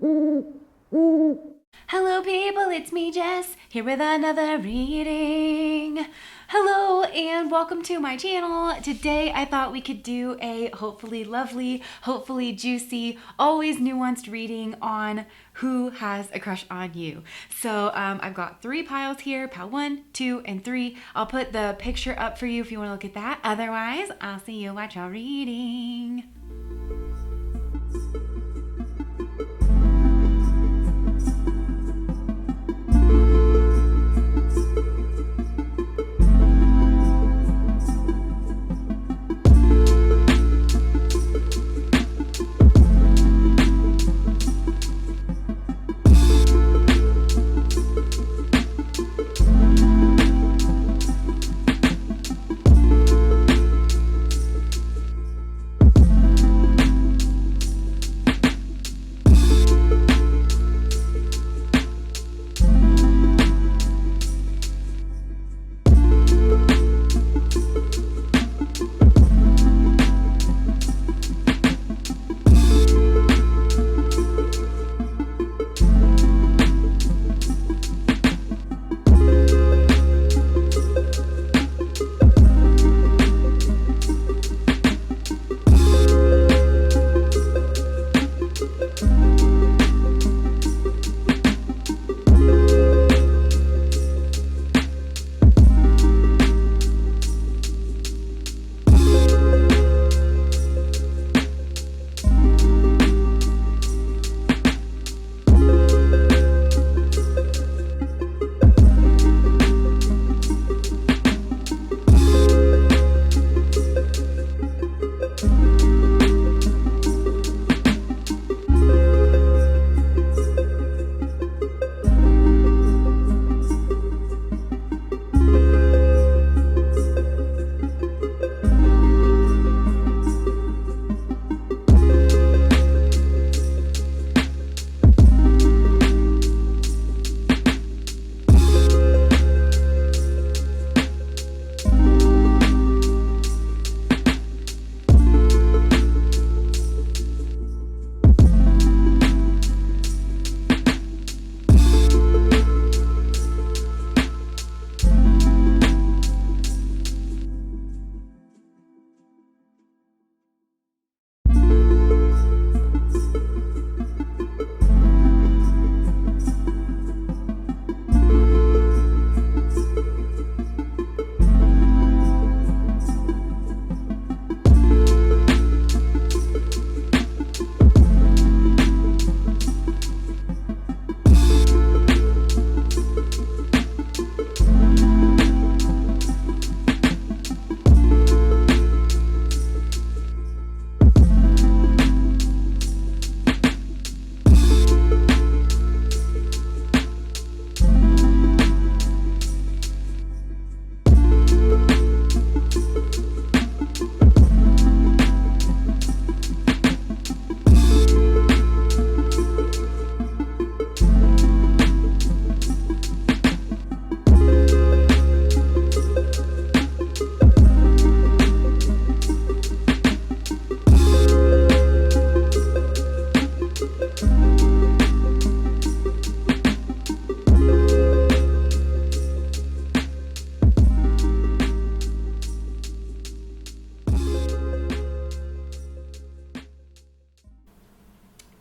Hello people, it's me Jess, here with another reading. Hello and welcome to my channel. Today I thought we could do a hopefully lovely, hopefully juicy, always nuanced reading on who has a crush on you. So I've got 3 piles here, pile 1, 2, and 3. I'll put the picture up for you if you want to look at that. Otherwise, I'll see you at your reading.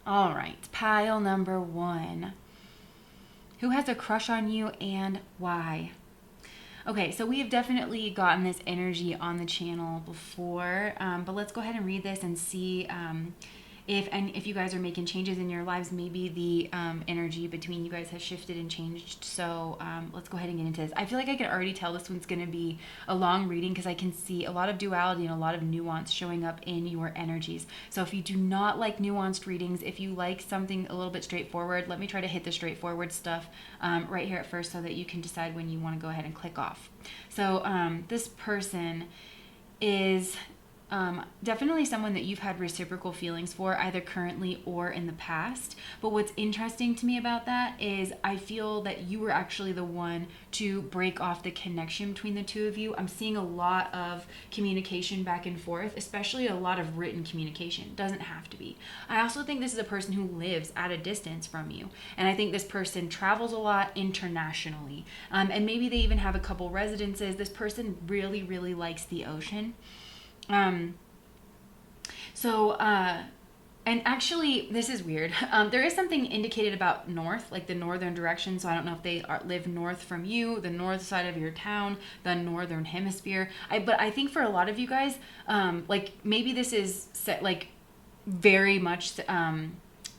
All right, pile number 1. Who has a crush on you and why? Okay, so we have definitely gotten this energy on the channel before, but let's go ahead and read this and see if you guys are making changes in your lives. Maybe the energy between you guys has shifted and changed. So let's go ahead and get into this. I feel like I can already tell this one's going to be a long reading because I can see a lot of duality and a lot of nuance showing up in your energies. So if you do not like nuanced readings, if you like something a little bit straightforward, let me try to hit the straightforward stuff right here at first so that you can decide when you want to go ahead and click off. So this person is definitely someone that you've had reciprocal feelings for, either currently or in the past. But what's interesting to me about that is I feel that you were actually the one to break off the connection between the two of you. I'm seeing a lot of communication back and forth, especially a lot of written communication. It doesn't have to be. I also think this is a person who lives at a distance from you. And I think this person travels a lot internationally. And maybe they even have a couple residences. This person really, really likes the ocean. And actually, this is weird. There is something indicated about north, like the northern direction. So I don't know if they live north from you, the north side of your town, the northern hemisphere. But I think for a lot of you guys, like maybe this is set, like very much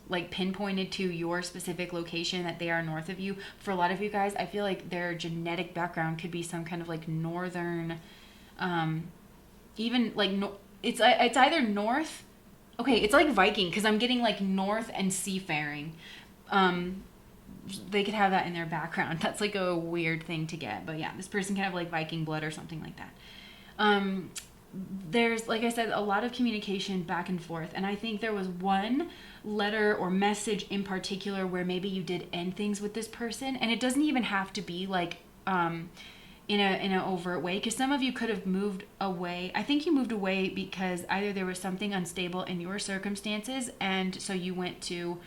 like pinpointed to your specific location that they are north of you. For a lot of you guys, I feel like their genetic background could be some kind of like northern, even like it's either north. Okay, it's like Viking, because I'm getting like north and seafaring. They could have that in their background. That's like a weird thing to get. But yeah, this person can have like Viking blood or something like that. There's, like I said, a lot of communication back and forth. And I think there was one letter or message in particular where maybe you did end things with this person. And it doesn't even have to be like in an overt way, because some of you could have moved away. I think you moved away because either there was something unstable in your circumstances, and so you went to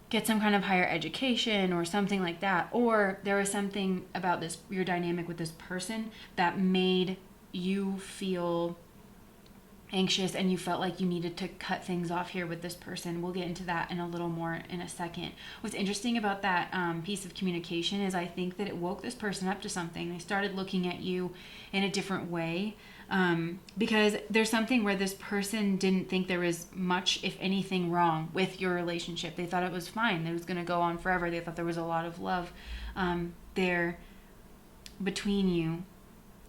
get some kind of higher education or something like that, or there was something about this, your dynamic with this person, that made you feel anxious and you felt like you needed to cut things off here with this person. We'll get into that in a little more in a second. What's interesting about that piece of communication is I think that it woke this person up to something. They started looking at you in a different way, because there's something where this person didn't think there was much, if anything, wrong with your relationship. They thought it was fine. It was going to go on forever. They thought there was a lot of love there between you.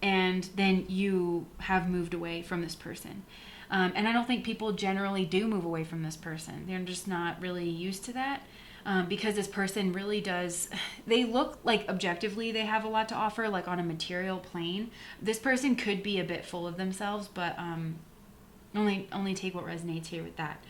And then you have moved away from this person. And I don't think people generally do move away from this person. They're just not really used to that, because this person really does, they look like objectively they have a lot to offer, like on a material plane. This person could be a bit full of themselves, but only take what resonates here with that.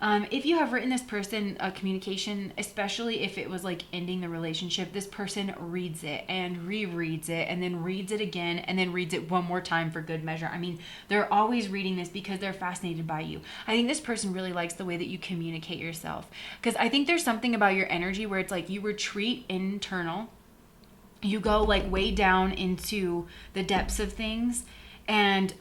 If you have written this person a communication, especially if it was like ending the relationship, this person reads it and rereads it and then reads it again and then reads it one more time for good measure. I mean, they're always reading this because they're fascinated by you. I think this person really likes the way that you communicate yourself, because I think there's something about your energy where it's like you retreat internal, you go like way down into the depths of things, and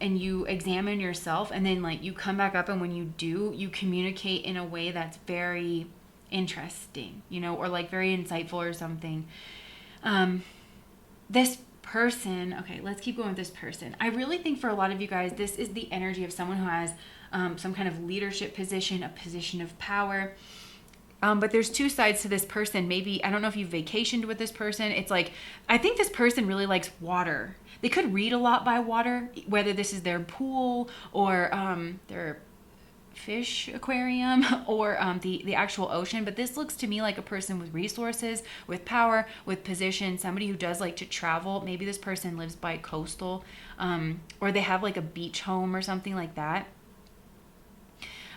you examine yourself, and then like you come back up, and when you do, you communicate in a way that's very interesting, you know, or like very insightful or something. This person, okay, let's keep going with this person. I really think for a lot of you guys, this is the energy of someone who has some kind of leadership position, a position of power. But there's two sides to this person. Maybe, I don't know if you've vacationed with this person. It's like, I think this person really likes water. They could read a lot by water, whether this is their pool or their fish aquarium or the actual ocean. But this looks to me like a person with resources, with power, with position, somebody who does like to travel. Maybe this person lives by coastal, or they have like a beach home or something like that.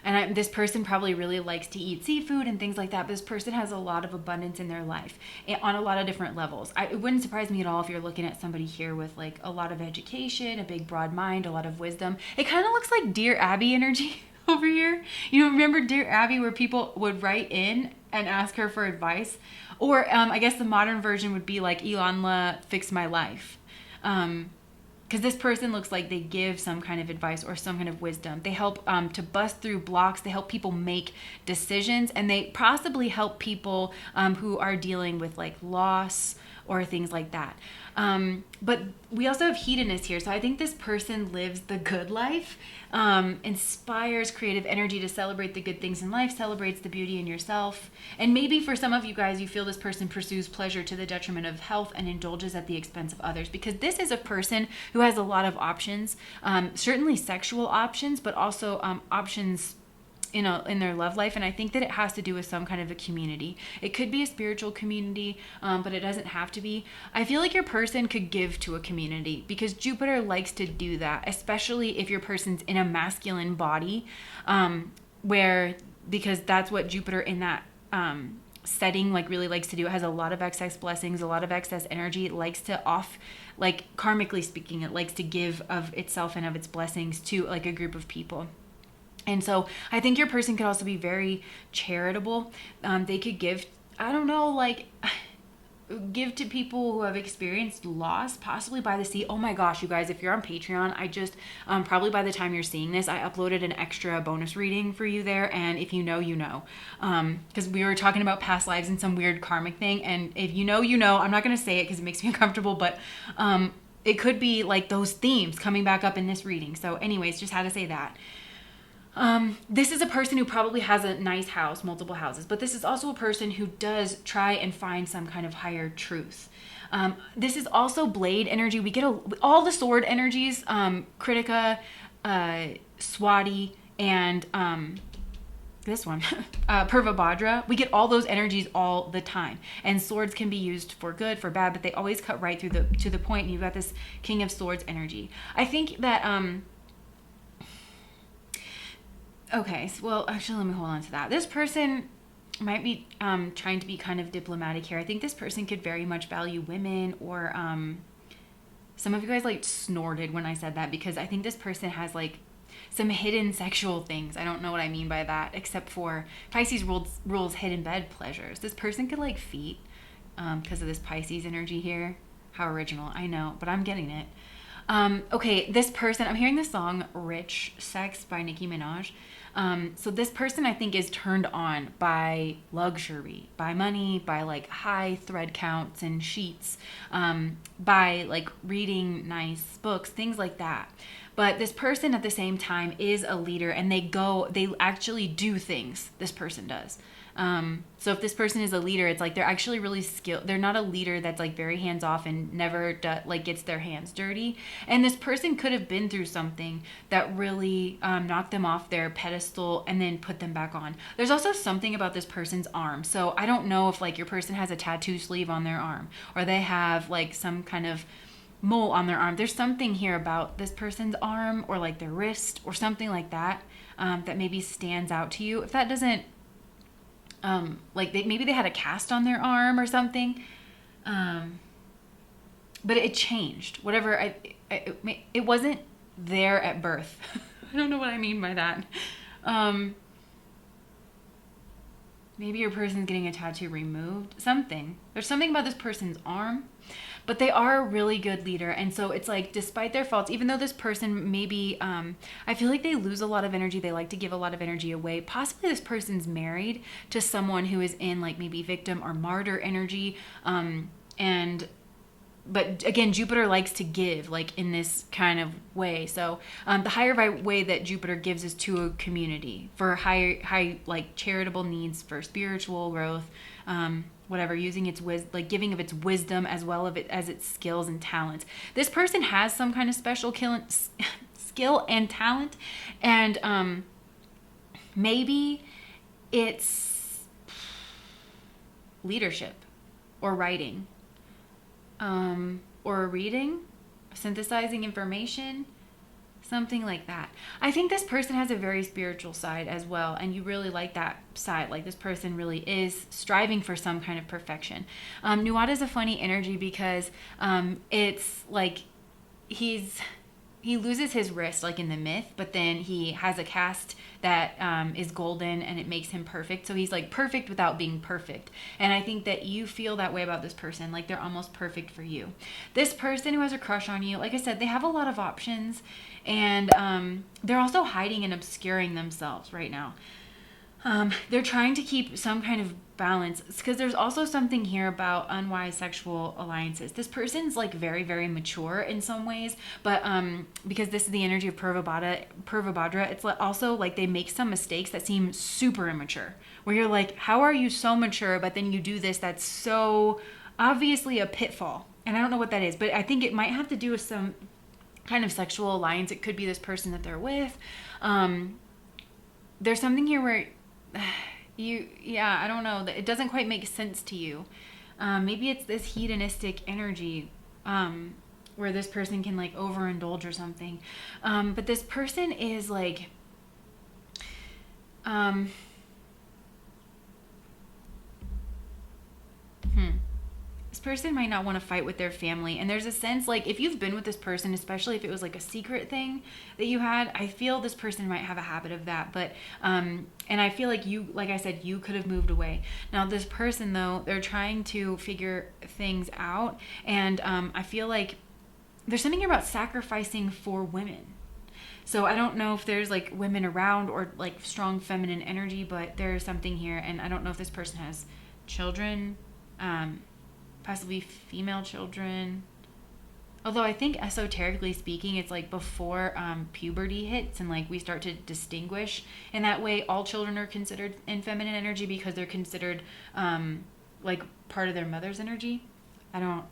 And this person probably really likes to eat seafood and things like that. But this person has a lot of abundance in their life on a lot of different levels. It wouldn't surprise me at all if you're looking at somebody here with like a lot of education, a big broad mind, a lot of wisdom. It kind of looks like Dear Abby energy over here. You know, remember Dear Abby, where people would write in and ask her for advice? Or I guess the modern version would be like Ilanla Fix My Life. Because this person looks like they give some kind of advice or some kind of wisdom. They help to bust through blocks. They help people make decisions, and they possibly help people who are dealing with like loss or things like that. But we also have hedonist here. So I think this person lives the good life, inspires creative energy to celebrate the good things in life, celebrates the beauty in yourself. And maybe for some of you guys, you feel this person pursues pleasure to the detriment of health and indulges at the expense of others, because this is a person who has a lot of options, certainly sexual options, but also options in their love life. And I think that it has to do with some kind of a community. It could be a spiritual community, but it doesn't have to be. I feel like your person could give to a community because Jupiter likes to do that, especially if your person's in a masculine body, because that's what Jupiter in that setting like really likes to do. It has a lot of excess blessings, a lot of excess energy. It likes to like karmically speaking, it likes to give of itself and of its blessings to like a group of people. And so I think your person could also be very charitable. They could give, I don't know, like give to people who have experienced loss, possibly by the sea. Oh my gosh, you guys, if you're on Patreon, I just, probably by the time you're seeing this, I uploaded an extra bonus reading for you there. And if you know, you know, because we were talking about past lives and some weird karmic thing. And if you know, you know, I'm not going to say it because it makes me uncomfortable, but it could be like those themes coming back up in this reading. So anyways, just had to say that. This is a person who probably has a nice house, multiple houses, but this is also a person who does try and find some kind of higher truth. This is also blade energy. We get all the sword energies, Kritika, Swati, and this one, Purvabhadra. We get all those energies all the time. And swords can be used for good, for bad, but they always cut right through to the point. And you've got this King of Swords energy. I think that okay, well, actually, let me hold on to that. This person might be trying to be kind of diplomatic here. I think this person could very much value women, or some of you guys like snorted when I said that, because I think this person has like some hidden sexual things. I don't know what I mean by that, except for Pisces rules hidden bed pleasures. This person could like feet because of this Pisces energy here. How original, I know, but I'm getting it. Okay, this person, I'm hearing the song Rich Sex by Nicki Minaj. So this person I think is turned on by luxury, by money, by like high thread counts and sheets, by like reading nice books, things like that. But this person at the same time is a leader, and they actually do things. This person does. So if this person is a leader, it's like they're actually really skilled. They're not a leader that's like very hands off and never like gets their hands dirty. And this person could have been through something that really knocked them off their pedestal and then put them back on. There's also something about this person's arm. So I don't know if like your person has a tattoo sleeve on their arm, or they have like some kind of mole on their arm. There's something here about this person's arm, or like their wrist, or something like that, that maybe stands out to you. If that doesn't, like maybe they had a cast on their arm or something, but it changed. Whatever, it wasn't there at birth. I don't know what I mean by that. Maybe your person's getting a tattoo removed. Something. There's something about this person's arm. But they are a really good leader. And so it's like, despite their faults, even though this person maybe, I feel like they lose a lot of energy. They like to give a lot of energy away. Possibly this person's married to someone who is in like maybe victim or martyr energy. But again, Jupiter likes to give like in this kind of way. So the higher way that Jupiter gives is to a community for high like charitable needs, for spiritual growth, whatever, using its like giving of its wisdom as well as its skills and talents. This person has some kind of special skill and talent, and maybe it's leadership or writing, or reading, synthesizing information, something like that. I think this person has a very spiritual side as well, and you really like that side. Like this person really is striving for some kind of perfection. Nuanced is a funny energy because it's like he loses his wrist like in the myth, but then he has a cast that is golden and it makes him perfect. So he's like perfect without being perfect. And I think that you feel that way about this person, like they're almost perfect for you. This person who has a crush on you, like I said, they have a lot of options, and they're also hiding and obscuring themselves right now. They're trying to keep some kind of balance, because there's also something here about unwise sexual alliances. This person's like very, very mature in some ways, but because this is the energy of Purvabhadra, it's also like they make some mistakes that seem super immature, where you're like, how are you so mature, but then you do this that's so obviously a pitfall. And I don't know what that is, but I think it might have to do with some kind of sexual alliance. It could be this person that they're with. there's something here where I don't know, that it doesn't quite make sense to you. Maybe it's this hedonistic energy, where this person can like overindulge or something. But this person is like, this person might not want to fight with their family. And there's a sense like if you've been with this person, especially if it was like a secret thing that you had, I feel this person might have a habit of that. But, and I feel like you, like I said, you could have moved away. Now this person though, they're trying to figure things out. And I feel like there's something about sacrificing for women. So I don't know if there's like women around or like strong feminine energy, but there's something here. And I don't know if this person has children, possibly female children. Although I think esoterically speaking, it's like before puberty hits and like we start to distinguish. And that way all children are considered in feminine energy because they're considered like part of their mother's energy. I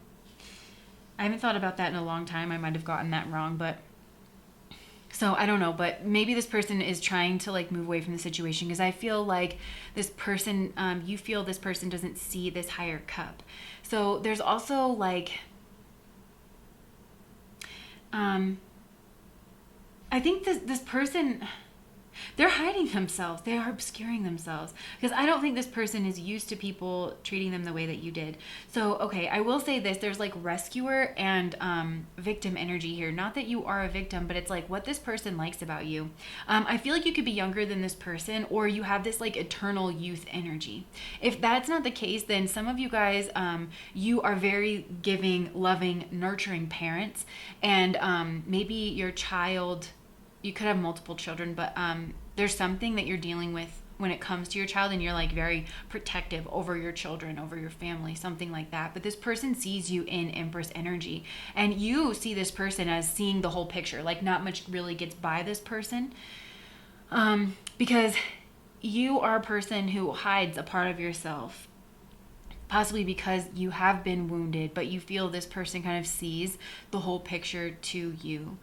haven't thought about that in a long time. I might have gotten that wrong, but so I don't know, but maybe this person is trying to like move away from the situation because I feel like this person, you feel this person doesn't see this higher cup. So there's also like, I think this person, they're hiding themselves. They are obscuring themselves because I don't think this person is used to people treating them the way that you did. So, okay, I will say this. There's like rescuer and victim energy here. Not that you are a victim, but it's like what this person likes about you. I feel like you could be younger than this person or you have this like eternal youth energy. If that's not the case, then some of you guys, you are very giving, loving, nurturing parents. And maybe your child, you could have multiple children, but there's something that you're dealing with when it comes to your child and you're like very protective over your children, over your family, something like that. But this person sees you in Empress energy and you see this person as seeing the whole picture. Like not much really gets by this person because you are a person who hides a part of yourself. Possibly because you have been wounded, but you feel this person kind of sees the whole picture to you.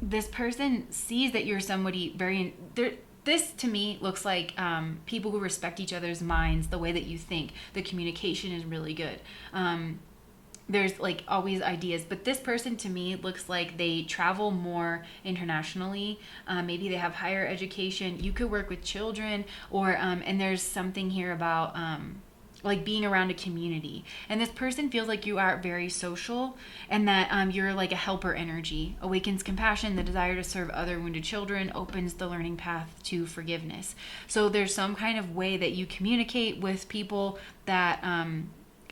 This person sees that you're somebody very this to me looks like people who respect each other's minds, the way that you think. The communication is really good. There's like always ideas, but this person to me looks like they travel more internationally. Maybe they have higher education. You could work with children or and there's something here about like being around a community. And this person feels like you are very social and that you're like a helper energy, awakens compassion, the desire to serve other wounded children, opens the learning path to forgiveness. So there's some kind of way that you communicate with people that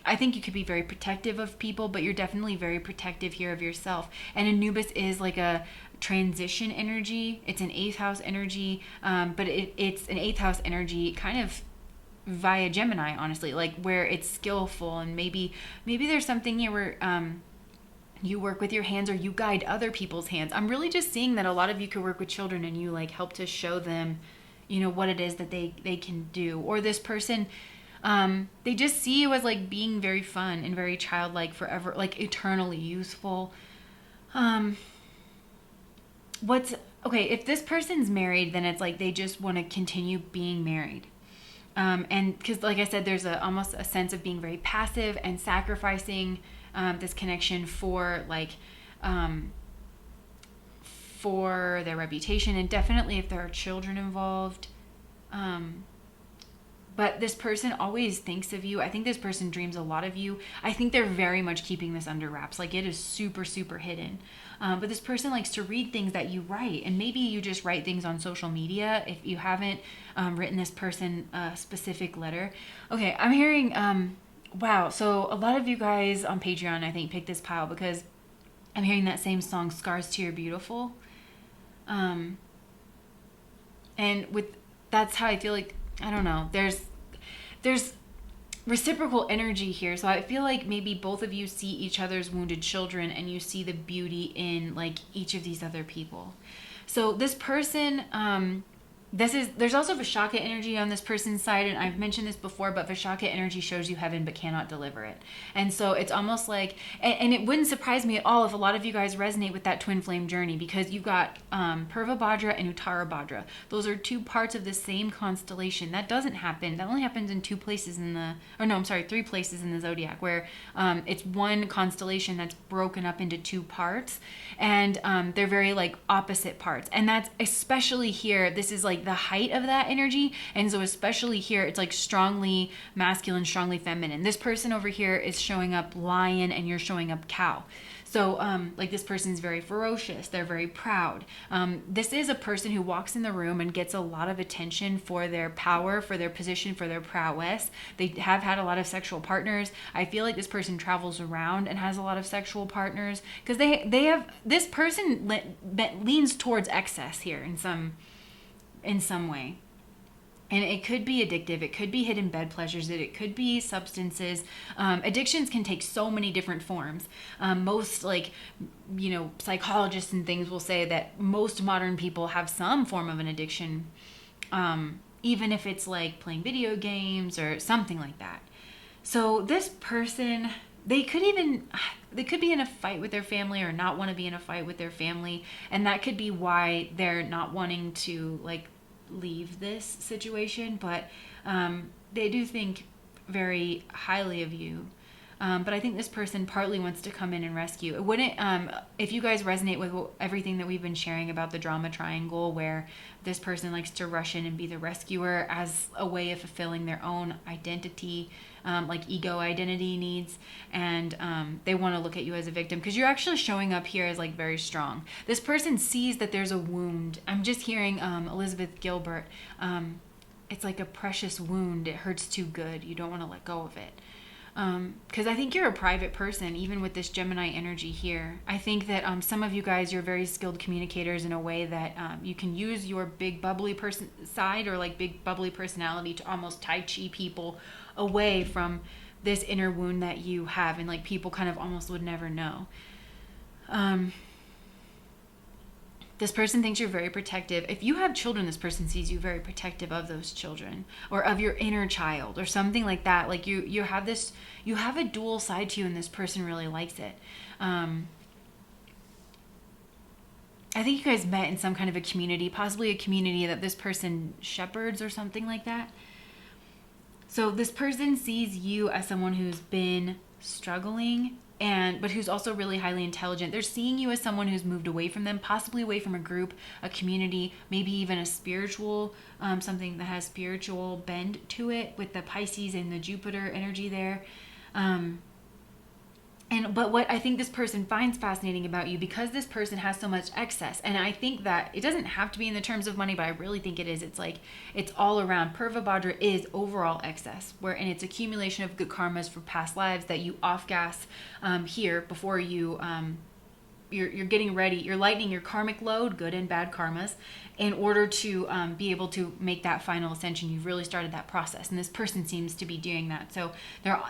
I think you could be very protective of people, but you're definitely very protective here of yourself. And Anubis is like a transition energy. It's an 8th house energy, but it's an 8th house energy kind of via Gemini, honestly, like where it's skillful and maybe there's something here where you work with your hands or you guide other people's hands. I'm really just seeing that a lot of you could work with children and you like help to show them, you know, what it is that they can do. Or this person, they just see you as like being very fun and very childlike, forever, like eternally youthful. If this person's married, then it's like they just want to continue being married. And because like I said, there's almost a sense of being very passive and sacrificing this connection for like for their reputation, and definitely if there are children involved. But this person always thinks of you. I think this person dreams a lot of you. I think they're very much keeping this under wraps. Like it is super, super hidden. But this person likes to read things that you write. And maybe you just write things on social media if you haven't written this person a specific letter. Okay, I'm hearing, wow. So a lot of you guys on Patreon, I think, picked this pile because I'm hearing that same song, Scars to Your Beautiful. And that's how I feel like, I don't know, there's reciprocal energy here. So I feel like maybe both of you see each other's wounded children and you see the beauty in like each of these other people. So this person, there's also Vishaka energy on this person's side, and I've mentioned this before, but Vishaka energy shows you heaven but cannot deliver it. And so it's almost like, and it wouldn't surprise me at all if a lot of you guys resonate with that twin flame journey, because you've got Purva Bhadra and Uttara Bhadra. Those are two parts of the same constellation. That doesn't happen. That only happens in 3 places in the zodiac, where it's one constellation that's broken up into 2 parts, and they're very like opposite parts. And that's especially here, this is like the height of that energy, and so especially here it's like strongly masculine, strongly feminine. This person over here is showing up lion and you're showing up cow. So like this person's very ferocious, they're very proud. This is a person who walks in the room and gets a lot of attention for their power, for their position, for their prowess. They have had a lot of sexual partners. I feel like this person travels around and has a lot of sexual partners, because they have, this person leans towards excess here in some way. And it could be addictive. It could be hidden bed pleasures. It could be substances. Addictions can take so many different forms. Most psychologists and things will say that most modern people have some form of an addiction, even if it's like playing video games or something like that. So this person, they could be in a fight with their family or not want to be in a fight with their family. And that could be why they're not wanting to like leave this situation, but they do think very highly of you. But I think this person partly wants to come in and rescue. It wouldn't, if you guys resonate with everything that we've been sharing about the drama triangle, where this person likes to rush in and be the rescuer as a way of fulfilling their own identity, like ego identity needs, and they want to look at you as a victim, because you're actually showing up here as like very strong. This person sees that there's a wound. I'm just hearing Elizabeth Gilbert. It's like a precious wound. It hurts too good. You don't want to let go of it. Because I think you're a private person, even with this Gemini energy here. I think that some of you guys, you're very skilled communicators in a way that you can use your big bubbly person side, or like big bubbly personality, to almost Tai Chi people away from this inner wound that you have, and like people kind of almost would never know. This person thinks you're very protective. If you have children, this person sees you very protective of those children, or of your inner child, or something like that. Like you have a dual side to you, and this person really likes it. I think you guys met in some kind of a community, possibly a community that this person shepherds or something like that. So this person sees you as someone who's been struggling, but who's also really highly intelligent. They're seeing you as someone who's moved away from them, possibly away from a group, a community, maybe even a spiritual, something that has spiritual bend to it, with the Pisces and the Jupiter energy there. But what I think this person finds fascinating about you, because this person has so much excess, and I think that it doesn't have to be in the terms of money, but I really think it is. It's like, it's all around. Purva Bhadra is overall excess, and it's accumulation of good karmas for past lives that you off-gas here before you, you're getting ready. You're lightening your karmic load, good and bad karmas, in order to be able to make that final ascension. You've really started that process, and this person seems to be doing that. So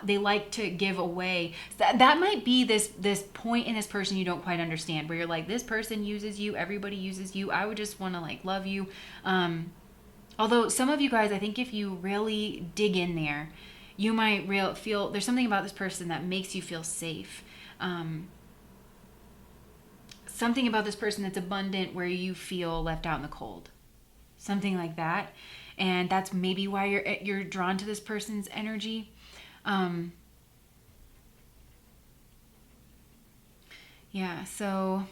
they like to give away. That might be this point in this person you don't quite understand, where you're like, this person uses you, everybody uses you, I would just want to like love you. Although some of you guys, I think if you really dig in there, you might feel there's something about this person that makes you feel safe. Something about this person that's abundant, where you feel left out in the cold. Something like that. And that's maybe why you're drawn to this person's energy. So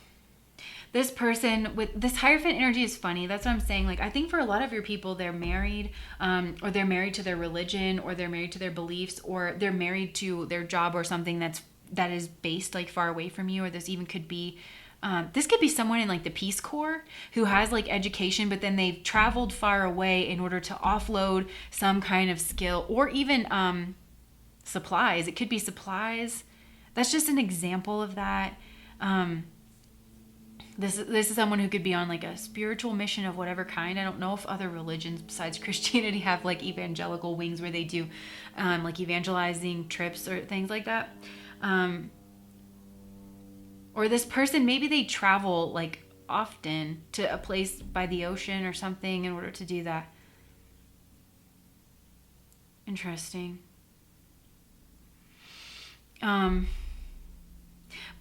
this person with this Hierophant energy is funny. That's what I'm saying. Like, I think for a lot of your people, they're married, or they're married to their religion, or they're married to their beliefs, or they're married to their job, or something that is based like far away from you. Or this even could be this could be someone in like the Peace Corps who has like education, but then they've traveled far away in order to offload some kind of skill, or even supplies. It could be supplies. That's just an example of that. This is someone who could be on like a spiritual mission of whatever kind. I don't know if other religions besides Christianity have like evangelical wings where they do like evangelizing trips or things like that. Or this person, maybe they travel like often to a place by the ocean or something in order to do that. Interesting.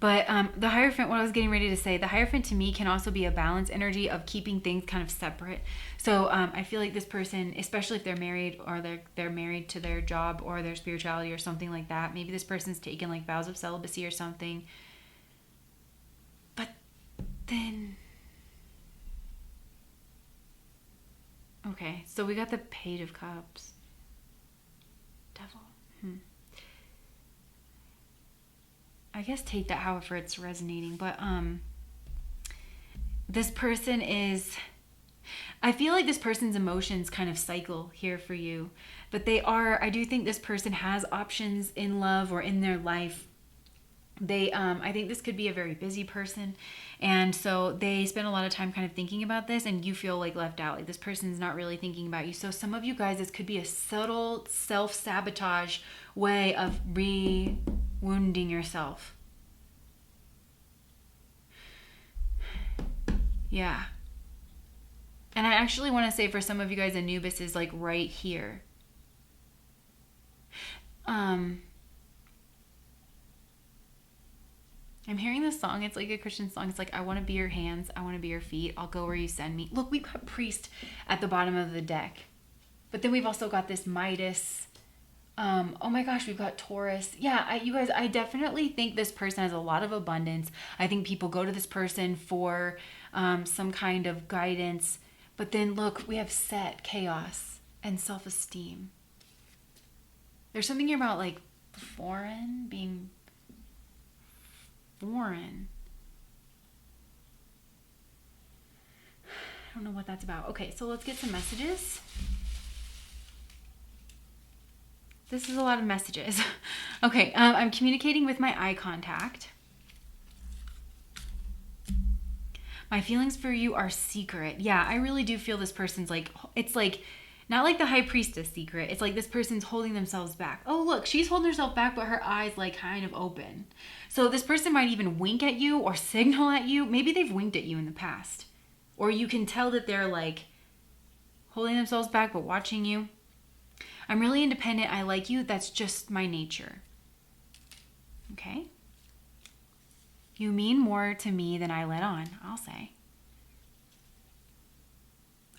But the Hierophant, what I was getting ready to say, the Hierophant to me can also be a balance energy of keeping things kind of separate. So I feel like this person, especially if they're married or they're married to their job or their spirituality or something like that, maybe this person's taken like vows of celibacy or something. But then, okay, so we got the Page of Cups. Devil. I guess take that however it's resonating, but this person is, I feel like this person's emotions kind of cycle here for you, but I do think this person has options in love or in their life. I think this could be a very busy person, and so they spend a lot of time kind of thinking about this, and you feel like left out, like this person's not really thinking about you. So some of you guys, this could be a subtle self-sabotage way of wounding yourself. Yeah. And I actually want to say for some of you guys, Anubis is like right here. I'm hearing this song. It's like a Christian song. It's like, I want to be your hands. I want to be your feet. I'll go where you send me. Look, we've got Priest at the bottom of the deck. But then we've also got this Midas. Oh my gosh, we've got Taurus. Yeah, you guys, I definitely think this person has a lot of abundance. I think people go to this person for some kind of guidance. But then look, we have Set, chaos, and self-esteem. There's something here about like being foreign. I don't know what that's about. Okay, so let's get some messages. This is a lot of messages. Okay, I'm communicating with my eye contact. My feelings for you are secret. Yeah, I really do feel this person's like, it's like, not like the High Priestess secret. It's like this person's holding themselves back. Oh, look, she's holding herself back, but her eyes like kind of open. So this person might even wink at you or signal at you. Maybe they've winked at you in the past. Or you can tell that they're like holding themselves back, but watching you. I'm really independent. I like you. That's just my nature. Okay? You mean more to me than I let on, I'll say.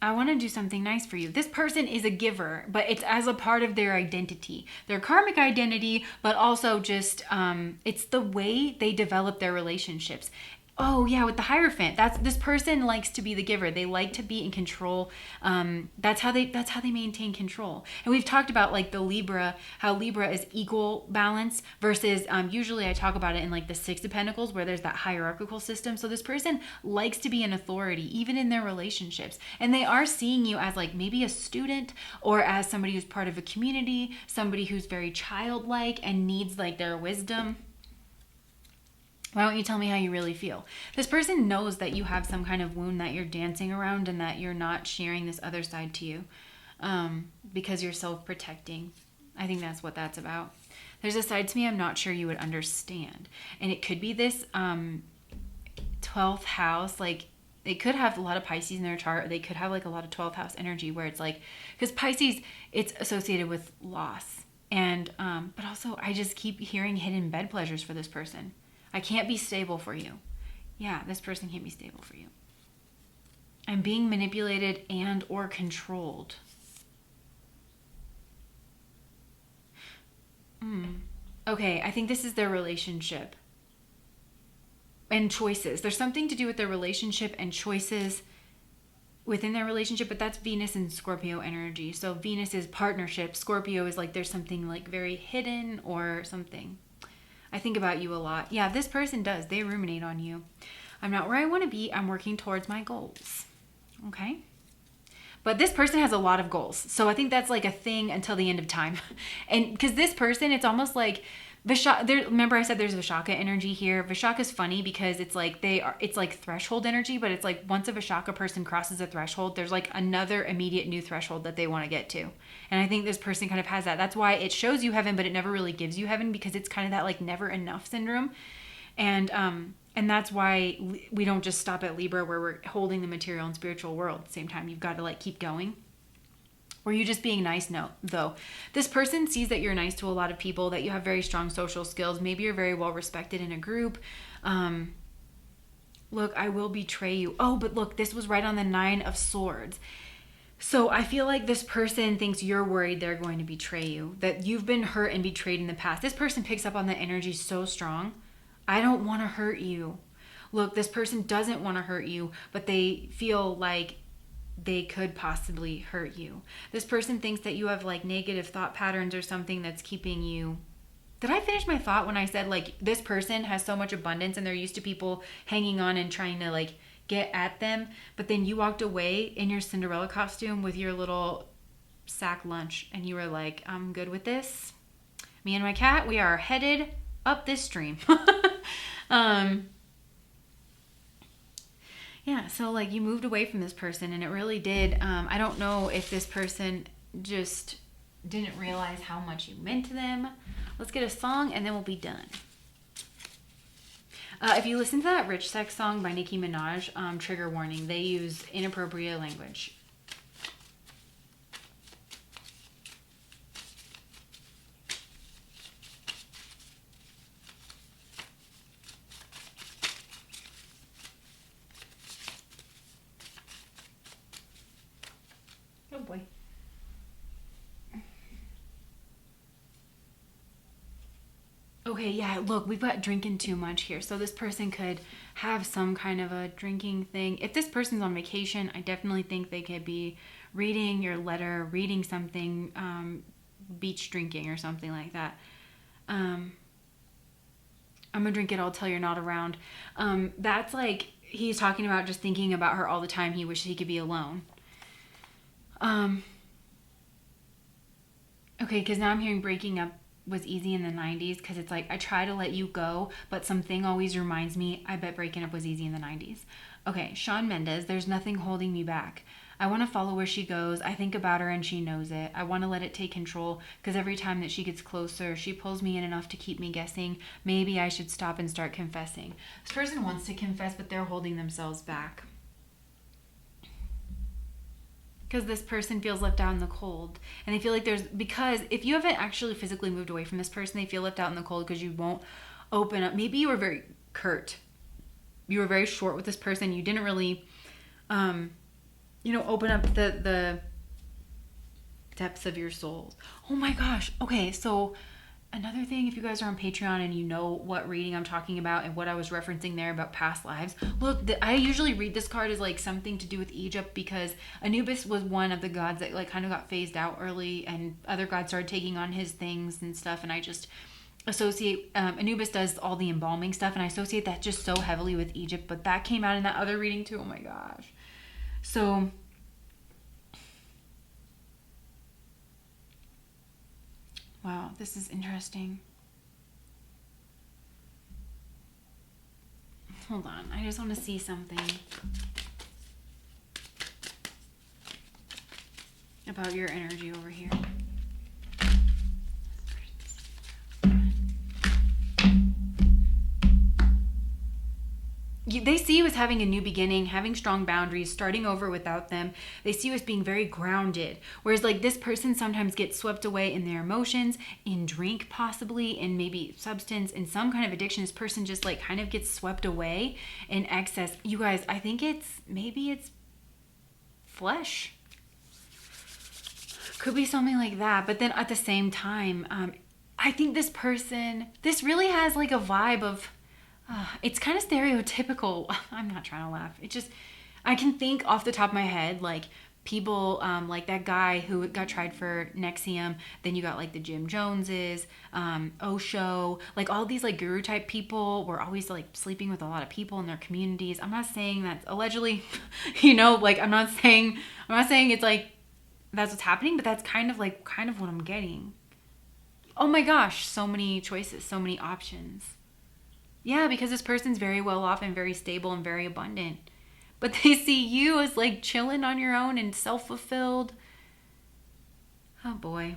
I want to do something nice for you. This person is a giver, but it's as a part of their identity, their karmic identity, but also just, it's the way they develop their relationships. Oh yeah, with the Hierophant, this person likes to be the giver. They like to be in control. That's how they maintain control. And we've talked about like the Libra, how Libra is equal balance versus usually I talk about it in like the Six of Pentacles where there's that hierarchical system. So this person likes to be an authority even in their relationships, and they are seeing you as like maybe a student or as somebody who's part of a community, somebody who's very childlike and needs like their wisdom. Why don't you tell me how you really feel? This person knows that you have some kind of wound that you're dancing around and that you're not sharing this other side to you because you're self-protecting. I think that's what that's about. There's a side to me I'm not sure you would understand. And it could be this 12th house. Like, they could have a lot of Pisces in their chart. Or they could have like a lot of 12th house energy where it's like, because Pisces, it's associated with loss. And, but also I just keep hearing hidden bed pleasures for this person. I can't be stable for you. Yeah, this person can't be stable for you. I'm being manipulated and or controlled. Okay, I think this is their relationship. And choices. There's something to do with their relationship and choices within their relationship, but that's Venus and Scorpio energy. So Venus is partnership. Scorpio is like there's something like very hidden or something. I think about you a lot. Yeah, this person does. They ruminate on you. I'm not where I want to be. I'm working towards my goals. Okay? But this person has a lot of goals. So I think that's like a thing until the end of time. And because this person, it's almost like remember I said there's Vishaka energy here. Vishaka is funny because it's like it's like threshold energy, but it's like once a Vishaka person crosses a threshold, there's like another immediate new threshold that they want to get to. And I think this person kind of has that. That's why it shows you heaven, but it never really gives you heaven because it's kind of that like never enough syndrome. And And that's why we don't just stop at Libra, where we're holding the material and spiritual world at the same time. You've got to like keep going. Were you just being nice? No, though. This person sees that you're nice to a lot of people, that you have very strong social skills. Maybe you're very well respected in a group. Look, I will betray you. Oh, but look, this was right on the 9 of Swords. So I feel like this person thinks you're worried they're going to betray you, that you've been hurt and betrayed in the past. This person picks up on the energy so strong. I don't want to hurt you. Look, this person doesn't want to hurt you, but they feel like they could possibly hurt you. This person thinks that you have like negative thought patterns or something that's keeping you. Did I finish my thought when I said like this person has so much abundance and they're used to people hanging on and trying to like get at them, but then you walked away in your Cinderella costume with your little sack lunch and you were like, I'm good with this. Me and my cat, we are headed up this stream. Yeah, so like you moved away from this person and it really did. I don't know if this person just didn't realize how much you meant to them. Let's get a song and then we'll be done. If you listen to that Rich Sex song by Nicki Minaj, trigger warning, they use inappropriate language. Oh boy. Okay, yeah, look, we've got drinking too much here. So this person could have some kind of a drinking thing. If this person's on vacation, I definitely think they could be reading your letter, reading something, beach drinking or something like that. I'm gonna drink it all till you're not around. That's like, he's talking about just thinking about her all the time. He wishes he could be alone. Okay, because now I'm hearing breaking up was easy in the 90s, because it's like I try to let you go, but something always reminds me, I bet breaking up was easy in the 90s. Okay, Shawn Mendes, there's nothing holding me back. I want to follow where she goes. I think about her and she knows it. I want to let it take control, because every time that she gets closer, she pulls me in enough to keep me guessing. Maybe I should stop and start confessing. This person wants to confess, but they're holding themselves back. Because this person feels left out in the cold. And they feel like because if you haven't actually physically moved away from this person, they feel left out in the cold because you won't open up. Maybe you were very curt. You were very short with this person. You didn't really, open up the depths of your soul. Oh my gosh. Okay, so another thing, if you guys are on Patreon and you know what reading I'm talking about and what I was referencing there about past lives, look, I usually read this card as like something to do with Egypt, because Anubis was one of the gods that like kind of got phased out early and other gods started taking on his things and stuff, and I just associate, Anubis does all the embalming stuff, and I associate that just so heavily with Egypt, but that came out in that other reading too. Oh my gosh. So wow, this is interesting. Hold on, I just want to see something about your energy over here. They see you as having a new beginning, having strong boundaries, starting over without them. They see you as being very grounded. Whereas like this person sometimes gets swept away in their emotions, in drink possibly, in maybe substance, in some kind of addiction. This person just like kind of gets swept away in excess. You guys, I think maybe it's flesh. Could be something like that. But then at the same time, I think this really has like a vibe of, it's kind of stereotypical. I'm not trying to laugh. I can think off the top of my head, like people like that guy who got tried for Nexium. Then you got like the Jim Joneses, Osho, like all these like guru type people were always like sleeping with a lot of people in their communities. I'm not saying that allegedly, like I'm not saying it's like that's what's happening, but that's kind of what I'm getting. Oh my gosh, so many choices, so many options. Yeah, because this person's very well off and very stable and very abundant. But they see you as like chilling on your own and self-fulfilled. Oh boy.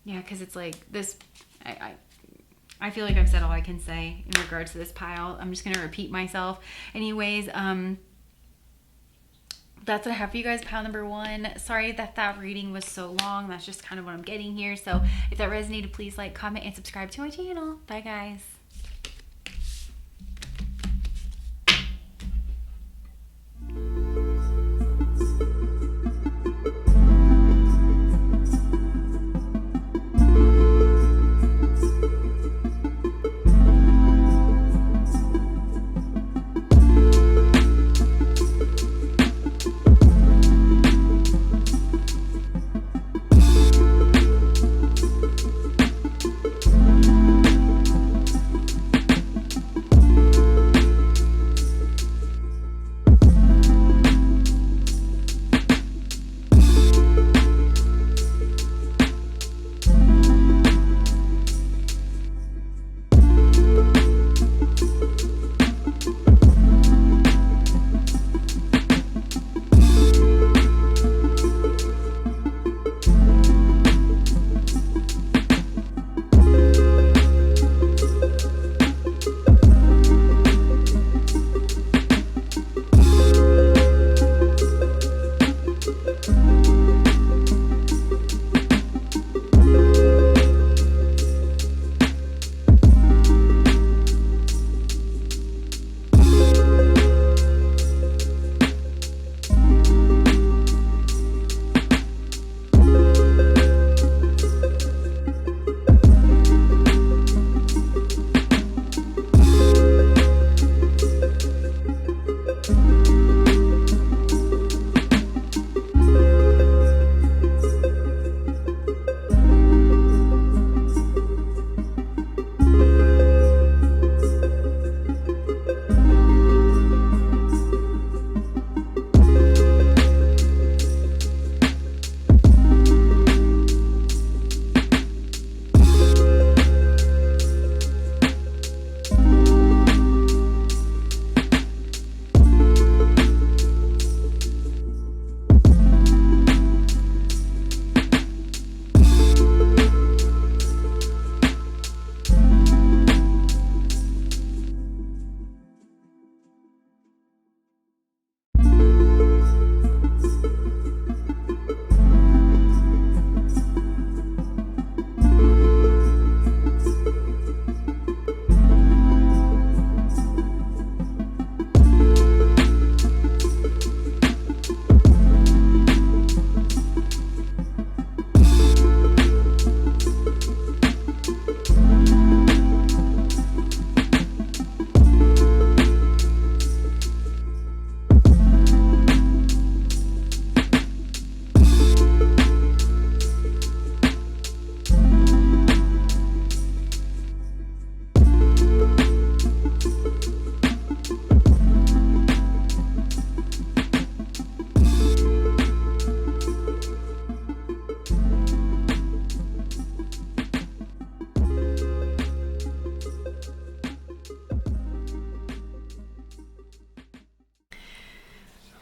Yeah, because it's like this, I I feel like I've said all I can say in regards to this pile. I'm just going to repeat myself. Anyways, that's what I have for you guys, pile number 1. Sorry that reading was so long. That's just kind of what I'm getting here. So if that resonated, please like, comment, and subscribe to my channel. Bye, guys.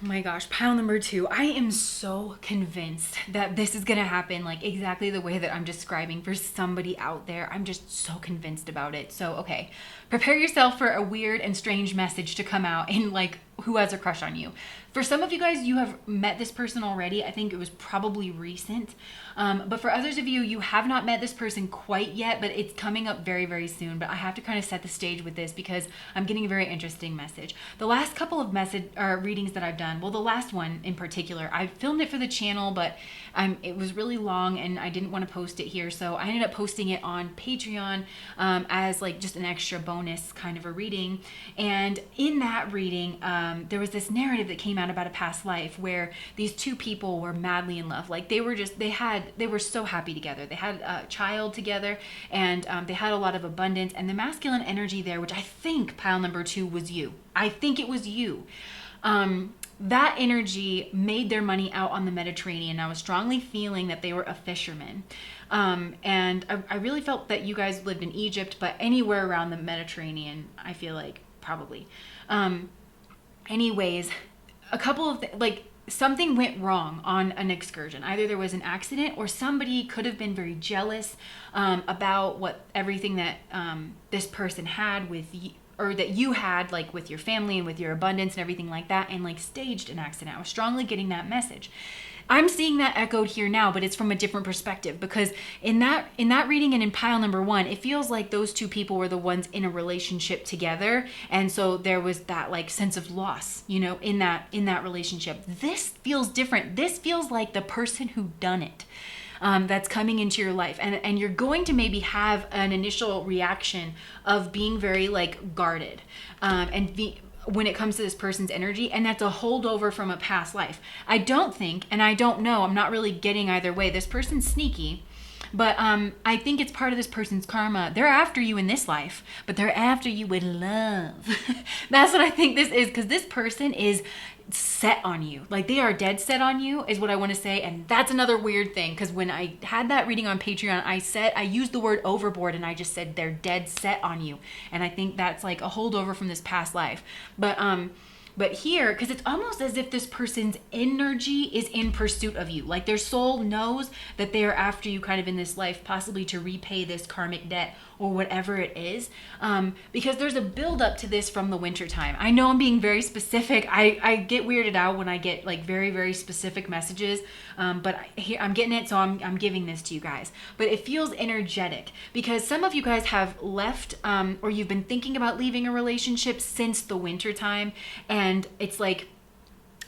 Oh my gosh, pile number 2. I am so convinced that this is gonna happen like exactly the way that I'm describing for somebody out there. I'm just so convinced about it. So, okay, prepare yourself for a weird and strange message to come out in like who has a crush on you. For some of you guys, you have met this person already. I think it was probably recent. But for others of you, you have not met this person quite yet, but it's coming up very, very soon. But I have to kind of set the stage with this because I'm getting a very interesting message. The last couple of readings that I've done, well, the last one in particular, I filmed it for the channel, but it was really long and I didn't want to post it here. So I ended up posting it on Patreon as like just an extra bonus kind of a reading. And in that reading, there was this narrative that came out about a past life where these two people were madly in love. Like they were so happy together. They had a child together and they had a lot of abundance, and the masculine energy there, which I think pile number 2 was you. I think it was you. That energy made their money out on the Mediterranean. I was strongly feeling that they were a fisherman. And I really felt that you guys lived in Egypt, but anywhere around the Mediterranean, I feel like probably. Anyways, a couple of something went wrong on an excursion. Either there was an accident or somebody could have been very jealous about everything that this person had with you, or that you had, like with your family and with your abundance and everything like that, and like staged an accident. I was strongly getting that message. I'm seeing that echoed here now, but it's from a different perspective, because in that reading and in pile number 1, it feels like those two people were the ones in a relationship together, and so there was that like sense of loss, in that relationship. This feels different. This feels like the person who done it. That's coming into your life, and you're going to maybe have an initial reaction of being very like guarded, when it comes to this person's energy, and that's a holdover from a past life. I don't think, and I don't know, I'm not really getting either way. This person's sneaky, but I think it's part of this person's karma. They're after you in this life, but they're after you with love. That's what I think this is, because this person is set on you. Like, they are dead set on you is what I want to say. And that's another weird thing, because when I had that reading on Patreon, I used the word overboard, and I just said they're dead set on you. And I think that's like a holdover from this past life. But here, because it's almost as if this person's energy is in pursuit of you. Like, their soul knows that they are after you kind of in this life, possibly to repay this karmic debt or whatever it is. Because there's a build up to this from the winter time. I know I'm being very specific. I get weirded out when I get like very, very specific messages. But I'm getting it, so I'm giving this to you guys. But it feels energetic, because some of you guys have left, or you've been thinking about leaving a relationship since the winter time. And it's like,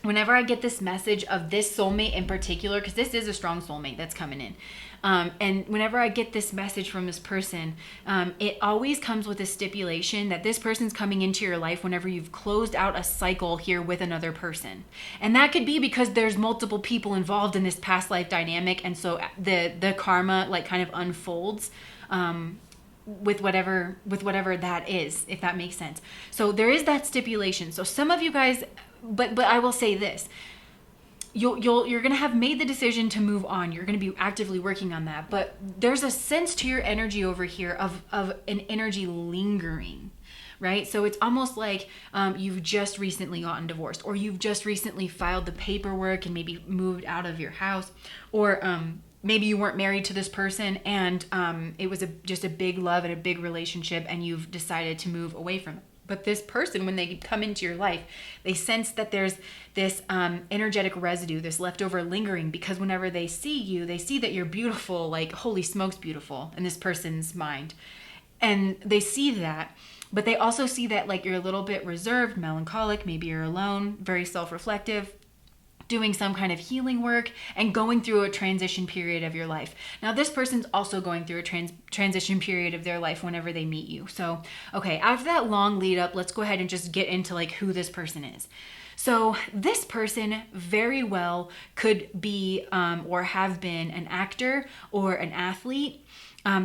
whenever I get this message of this soulmate in particular, because this is a strong soulmate that's coming in, and whenever I get this message from this person, it always comes with a stipulation that this person's coming into your life whenever you've closed out a cycle here with another person. And that could be because there's multiple people involved in this past life dynamic, and so the karma like kind of unfolds with whatever that is, if that makes sense. So there is that stipulation. So some of you guys, but I will say this, you're going to have made the decision to move on. You're going to be actively working on that, but there's a sense to your energy over here of an energy lingering, right? So it's almost like you've just recently gotten divorced, or you've just recently filed the paperwork and maybe moved out of your house, or maybe you weren't married to this person, and it was just a big love and a big relationship, and you've decided to move away from it. But this person, when they come into your life, they sense that there's this energetic residue, this leftover lingering, because whenever they see you, they see that you're beautiful, like, holy smokes, beautiful in this person's mind. And they see that, but they also see that, like, you're a little bit reserved, melancholic, maybe you're alone, very self-reflective, doing some kind of healing work, and going through a transition period of your life. Now, this person's also going through a transition period of their life whenever they meet you. So, okay, after that long lead up, let's go ahead and just get into like who this person is. So this person very well could be or have been an actor or an athlete.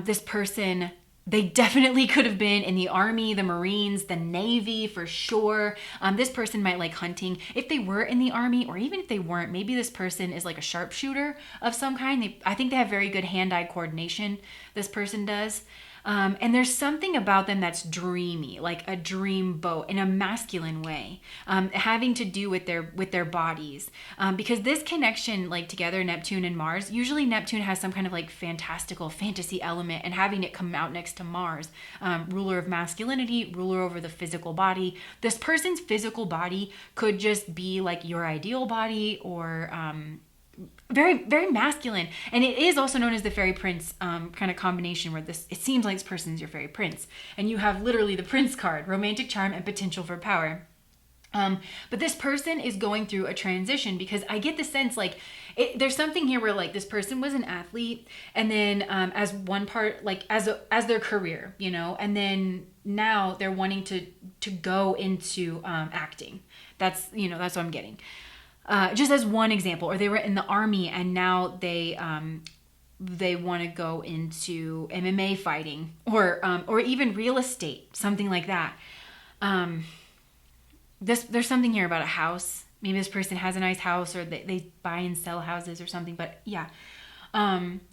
This person, they definitely could have been in the Army, the Marines, the Navy for sure. This person might like hunting. If they were in the Army, or even if they weren't, maybe this person is like a sharpshooter of some kind. I think they have very good hand-eye coordination. This person does. And there's something about them that's dreamy, like a dream boat in a masculine way, having to do with their bodies. Because this connection, like together, Neptune and Mars, usually Neptune has some kind of like fantastical fantasy element, and having it come out next to Mars, ruler of masculinity, ruler over the physical body. This person's physical body could just be like your ideal body, or very, very masculine. And it is also known as the fairy prince kind of combination, where it seems like this person is your fairy prince, and you have literally the prince card, romantic charm and potential for power. But this person is going through a transition, because I get the sense like there's something here where like this person was an athlete, and then as one part, like as their career, and then now they're wanting to go into acting. That's what I'm getting. Just as one example, or they were in the Army and now they want to go into MMA fighting, or even real estate, something like that. There's something here about a house. Maybe this person has a nice house, or they buy and sell houses or something. But yeah.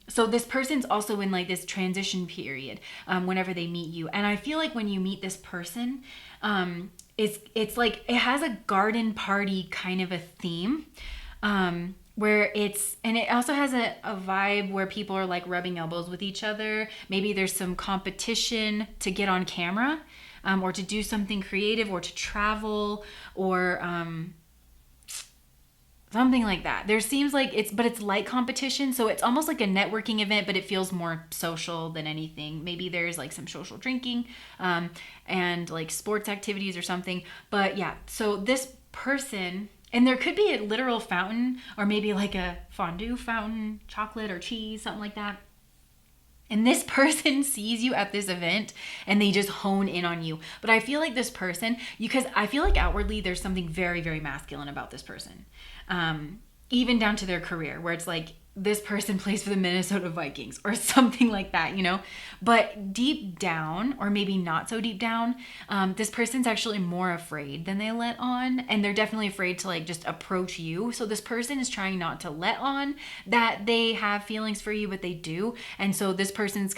So this person's also in like this transition period whenever they meet you. And I feel like when you meet this person, it's like it has a garden party kind of a theme. where and it also has a vibe where people are like rubbing elbows with each other. Maybe there's some competition to get on camera, or to do something creative, or to travel, or something like that. There seems like it's light competition. So it's almost like a networking event, but it feels more social than anything. Maybe there's like some social drinking, and like sports activities or something. But yeah, so this person, and there could be a literal fountain, or maybe like a fondue fountain, chocolate or cheese, something like that. And this person sees you at this event and they just hone in on you. But I feel like this person, because I feel like outwardly there's something very, very masculine about this person. Even down to their career, where it's like this person plays for the Minnesota Vikings or something like that, But deep down, or maybe not so deep down, this person's actually more afraid than they let on. And they're definitely afraid to like just approach you. So this person is trying not to let on that they have feelings for you, but they do. And so this person's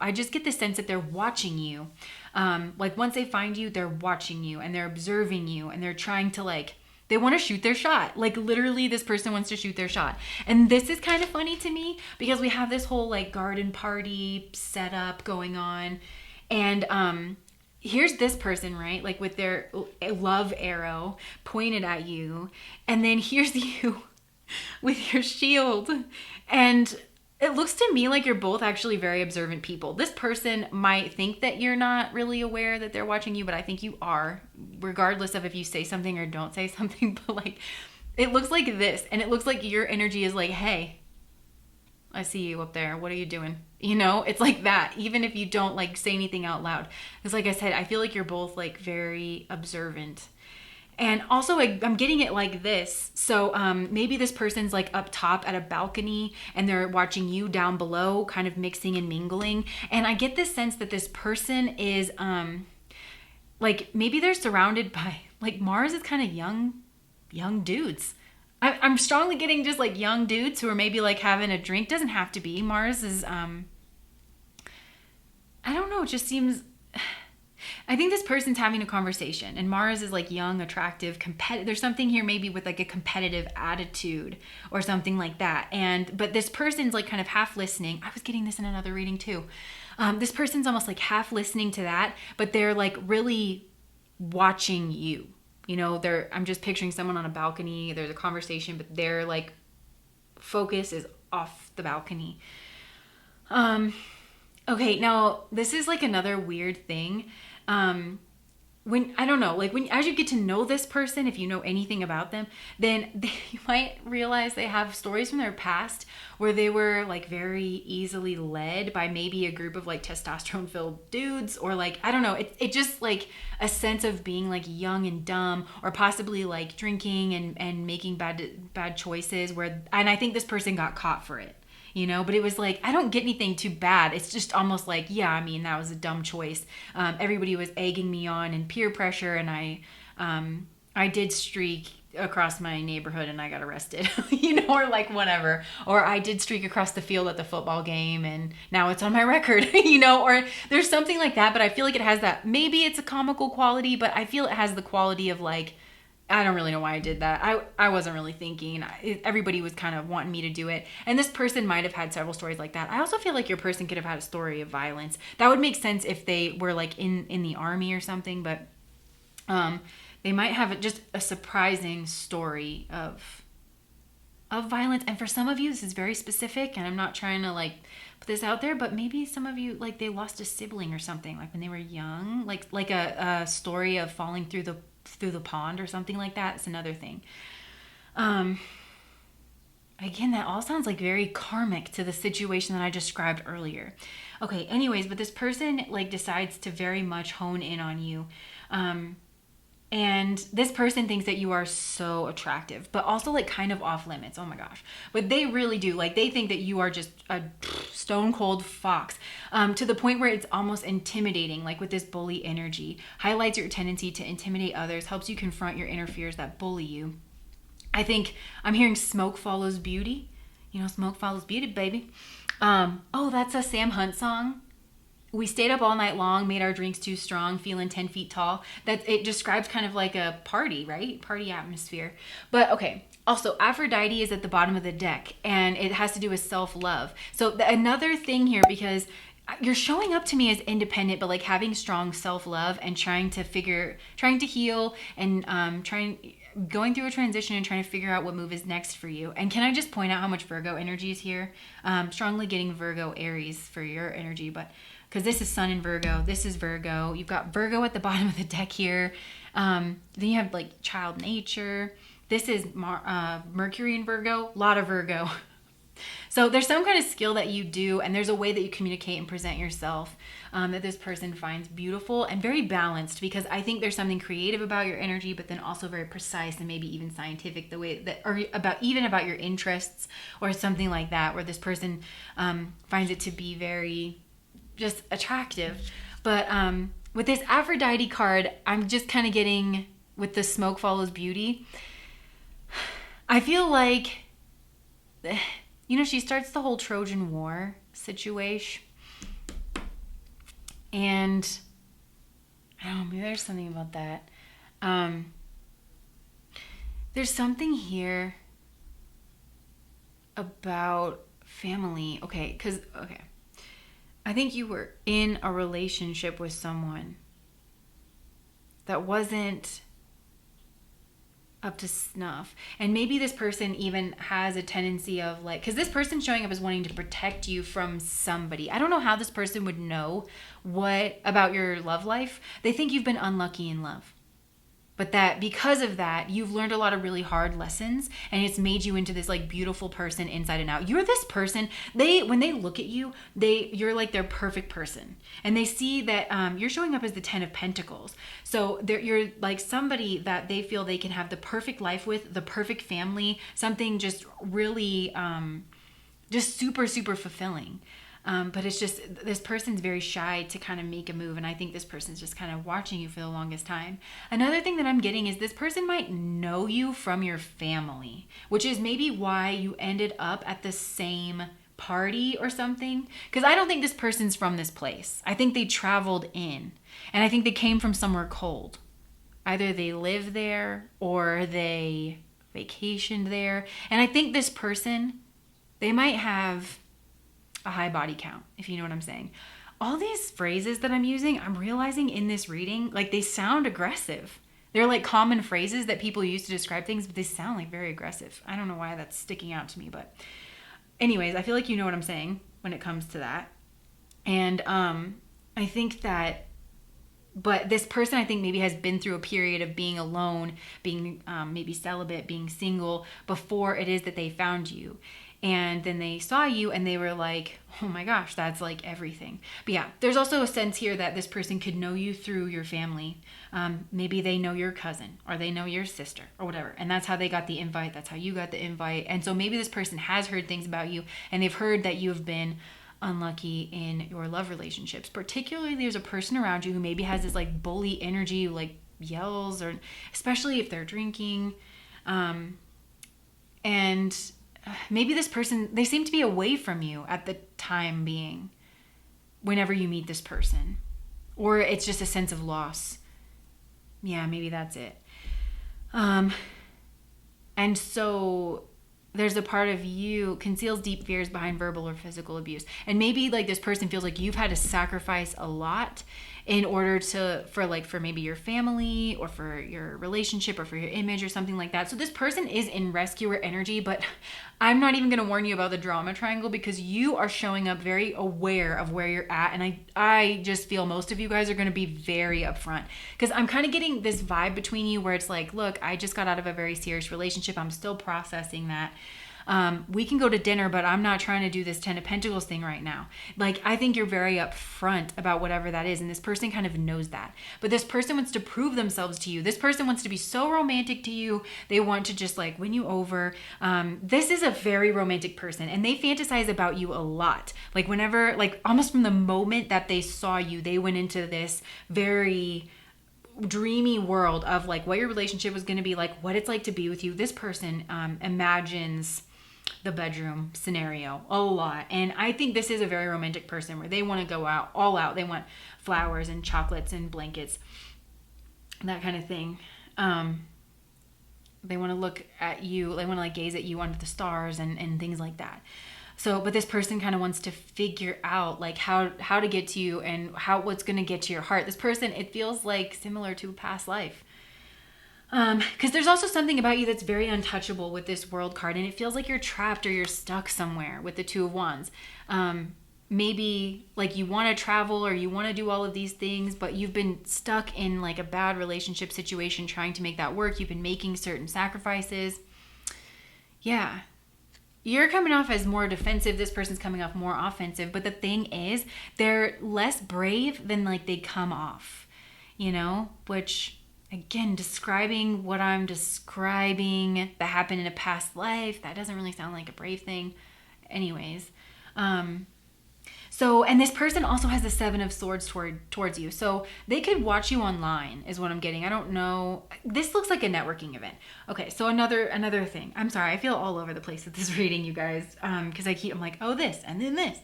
I just get the sense that they're watching you. Like once they find you, they're watching you and they're observing you, and they're trying to they want to shoot their shot. Like literally this person wants to shoot their shot. And this is kind of funny to me because we have this whole like garden party setup going on. And here's this person, right? Like with their love arrow pointed at you. And then here's you with your shield. And it looks to me like you're both actually very observant people. This person might think that you're not really aware that they're watching you, but I think you are, regardless of if you say something or don't say something. But like, it looks like this, and it looks like your energy is like, hey, I see you up there. What are you doing? It's like that, even if you don't like say anything out loud. Because like I said, I feel like you're both like very observant. And also, I'm getting it like this. So maybe this person's like up top at a balcony and they're watching you down below, kind of mixing and mingling. And I get this sense that this person is like, maybe they're surrounded by, like, Mars is kind of young dudes. I'm strongly getting just like young dudes who are maybe like having a drink. Doesn't have to be. Mars is, I don't know. It just seems... I think this person's having a conversation, and Mars is like young, attractive, competitive. There's something here maybe with like a competitive attitude or something like that. But this person's like kind of half listening. I was getting this in another reading too. This person's almost like half listening to that, but they're like really watching you. I'm just picturing someone on a balcony. There's a conversation, but their like focus is off the balcony. Okay, now this is like another weird thing. When, I don't know, like as you get to know this person, if you know anything about them, then you might realize they have stories from their past where they were like very easily led by maybe a group of like testosterone filled dudes, or like, I don't know, it just like a sense of being like young and dumb, or possibly like drinking and making bad choices and I think this person got caught for it. But it was like, I don't get anything too bad. It's just almost like, yeah, I mean, that was a dumb choice. Everybody was egging me on and peer pressure. And I did streak across my neighborhood and I got arrested, or like whatever. Or I did streak across the field at the football game and now it's on my record, or there's something like that. But I feel like it has that, maybe it's a comical quality, but I feel it has the quality of like, I don't really know why I did that. I wasn't really thinking. Everybody was kind of wanting me to do it. And this person might have had several stories like that. I also feel like your person could have had a story of violence. That would make sense if they were like in the army or something. But they might have just a surprising story of violence. And for some of you, this is very specific. And I'm not trying to like put this out there. But maybe some of you, like they lost a sibling or something. Like when they were young. Like a story of falling through the pond or something like that. It's another thing. Again, that all sounds like very karmic to the situation that I described earlier. Okay, anyways, but this person like decides to very much hone in on you. And this person thinks that you are so attractive, but also like kind of off limits. Oh my gosh. But they really do. Like they think that you are just a stone cold fox, to the point where it's almost intimidating, like with this bully energy. Highlights your tendency to intimidate others, helps you confront your inner fears that bully you. I think I'm hearing smoke follows beauty. Smoke follows beauty, baby. Oh, that's a Sam Hunt song. We stayed up all night long, made our drinks too strong, feeling 10 feet tall. It describes kind of like a party, right? Party atmosphere. But okay, Also, Aphrodite is at the bottom of the deck, and it has to do with self-love. So another thing here, because you're showing up to me as independent, but like having strong self-love and trying to heal and going through a transition and trying to figure out what move is next for you. And can I just point out how much Virgo energy is here? Strongly getting Virgo Aries for your energy, but because this is Sun in Virgo, this is Virgo. You've got Virgo at the bottom of the deck here. Then you have like child nature. This is Mercury in Virgo, a lot of Virgo. So there's some kind of skill that you do, and there's a way that you communicate and present yourself that this person finds beautiful and very balanced, because I think there's something creative about your energy, but then also very precise and maybe even scientific, the way that, or about your interests or something like that, where this person finds it to be very just attractive. But with this Aphrodite card, I'm just kind of getting, with the smoke follows beauty, I feel like, she starts the whole Trojan War situation. And I don't know, maybe there's something about that. There's something here about family. Okay. I think you were in a relationship with someone that wasn't up to snuff, and maybe this person even has a tendency of like, because this person showing up is wanting to protect you from somebody. I don't know how this person would know what about your love life. They think you've been unlucky in love, but that because of that, you've learned a lot of really hard lessons, and it's made you into this like beautiful person inside and out. You're this person, when they look at you, you're like their perfect person. And they see that you're showing up as the 10 of Pentacles. So you're like somebody that they feel they can have the perfect life with, the perfect family, something just really, just super, super fulfilling. But it's just, this person's very shy to kind of make a move. And I think this person's just kind of watching you for the longest time. Another thing that I'm getting is this person might know you from your family, which is maybe why you ended up at the same party or something. Because I don't think this person's from this place. I think they traveled in, and I think they came from somewhere cold. Either they live there or they vacationed there. And I think this person, they might have a high body count, if you know what I'm saying. All these phrases that I'm using, I'm realizing in this reading, like they sound aggressive. They're like common phrases that people use to describe things, but they sound like very aggressive. I don't know why that's sticking out to me, but anyways, I feel like you know what I'm saying when it comes to that. And I think that, but this person I think maybe has been through a period of being alone, being maybe celibate, being single before it is that they found you. And then they saw you and they were like, oh my gosh, that's like everything. But yeah, there's also a sense here that this person could know you through your family. Maybe they know your cousin or they know your sister or whatever. And that's how they got the invite. That's how you got the invite. And so maybe this person has heard things about you, and they've heard that you have been unlucky in your love relationships. Particularly, there's a person around you who maybe has this like bully energy, who like yells, or especially if they're drinking. And maybe this person, they seem to be away from you at the time being whenever you meet this person. Or it's just a sense of loss. Yeah, maybe that's it. And so there's a part of you conceals deep fears behind verbal or physical abuse. And maybe like this person feels like you've had to sacrifice a lot in order for maybe your family or for your relationship or for your image or something like that. So this person is in rescuer energy, but I'm not even going to warn you about the drama triangle, because you are showing up very aware of where you're at. And I just feel most of you guys are going to be very upfront, because I'm kind of getting this vibe between you where it's like, look, I just got out of a very serious relationship. I'm still processing that. We can go to dinner, but I'm not trying to do this 10 of Pentacles thing right now. Like, I think you're very upfront about whatever that is. And this person kind of knows that. But this person wants to prove themselves to you. This person wants to be so romantic to you. They want to just like win you over. This is a very romantic person, and they fantasize about you a lot. Like whenever, like almost from the moment that they saw you, they went into this very dreamy world of like what your relationship was going to be like, what it's like to be with you. This person imagines the bedroom scenario a lot. And I think this is a very romantic person where they want to go out, all out. They want flowers and chocolates and blankets, that kind of thing. They want to look at you. They want to like gaze at you under the stars and things like that. So, but this person kind of wants to figure out like how to get to you and what's going to get to your heart. This person, it feels like similar to a past life. Because there's also something about you that's very untouchable with this World card, and it feels like you're trapped or you're stuck somewhere with the Two of Wands. Maybe like you want to travel or you want to do all of these things, but you've been stuck in like a bad relationship situation trying to make that work. You've been making certain sacrifices. Yeah. You're coming off as more defensive. This person's coming off more offensive. But the thing is, they're less brave than like they come off, you know, which again, describing what I'm describing that happened in a past life, that doesn't really sound like a brave thing. Anyways, so, and this person also has the Seven of Swords towards you. So they could watch you online is what I'm getting. I don't know. This looks like a networking event. Okay. So another thing. I'm sorry. I feel all over the place with this reading, you guys. Cause I'm like, oh, this, and then this.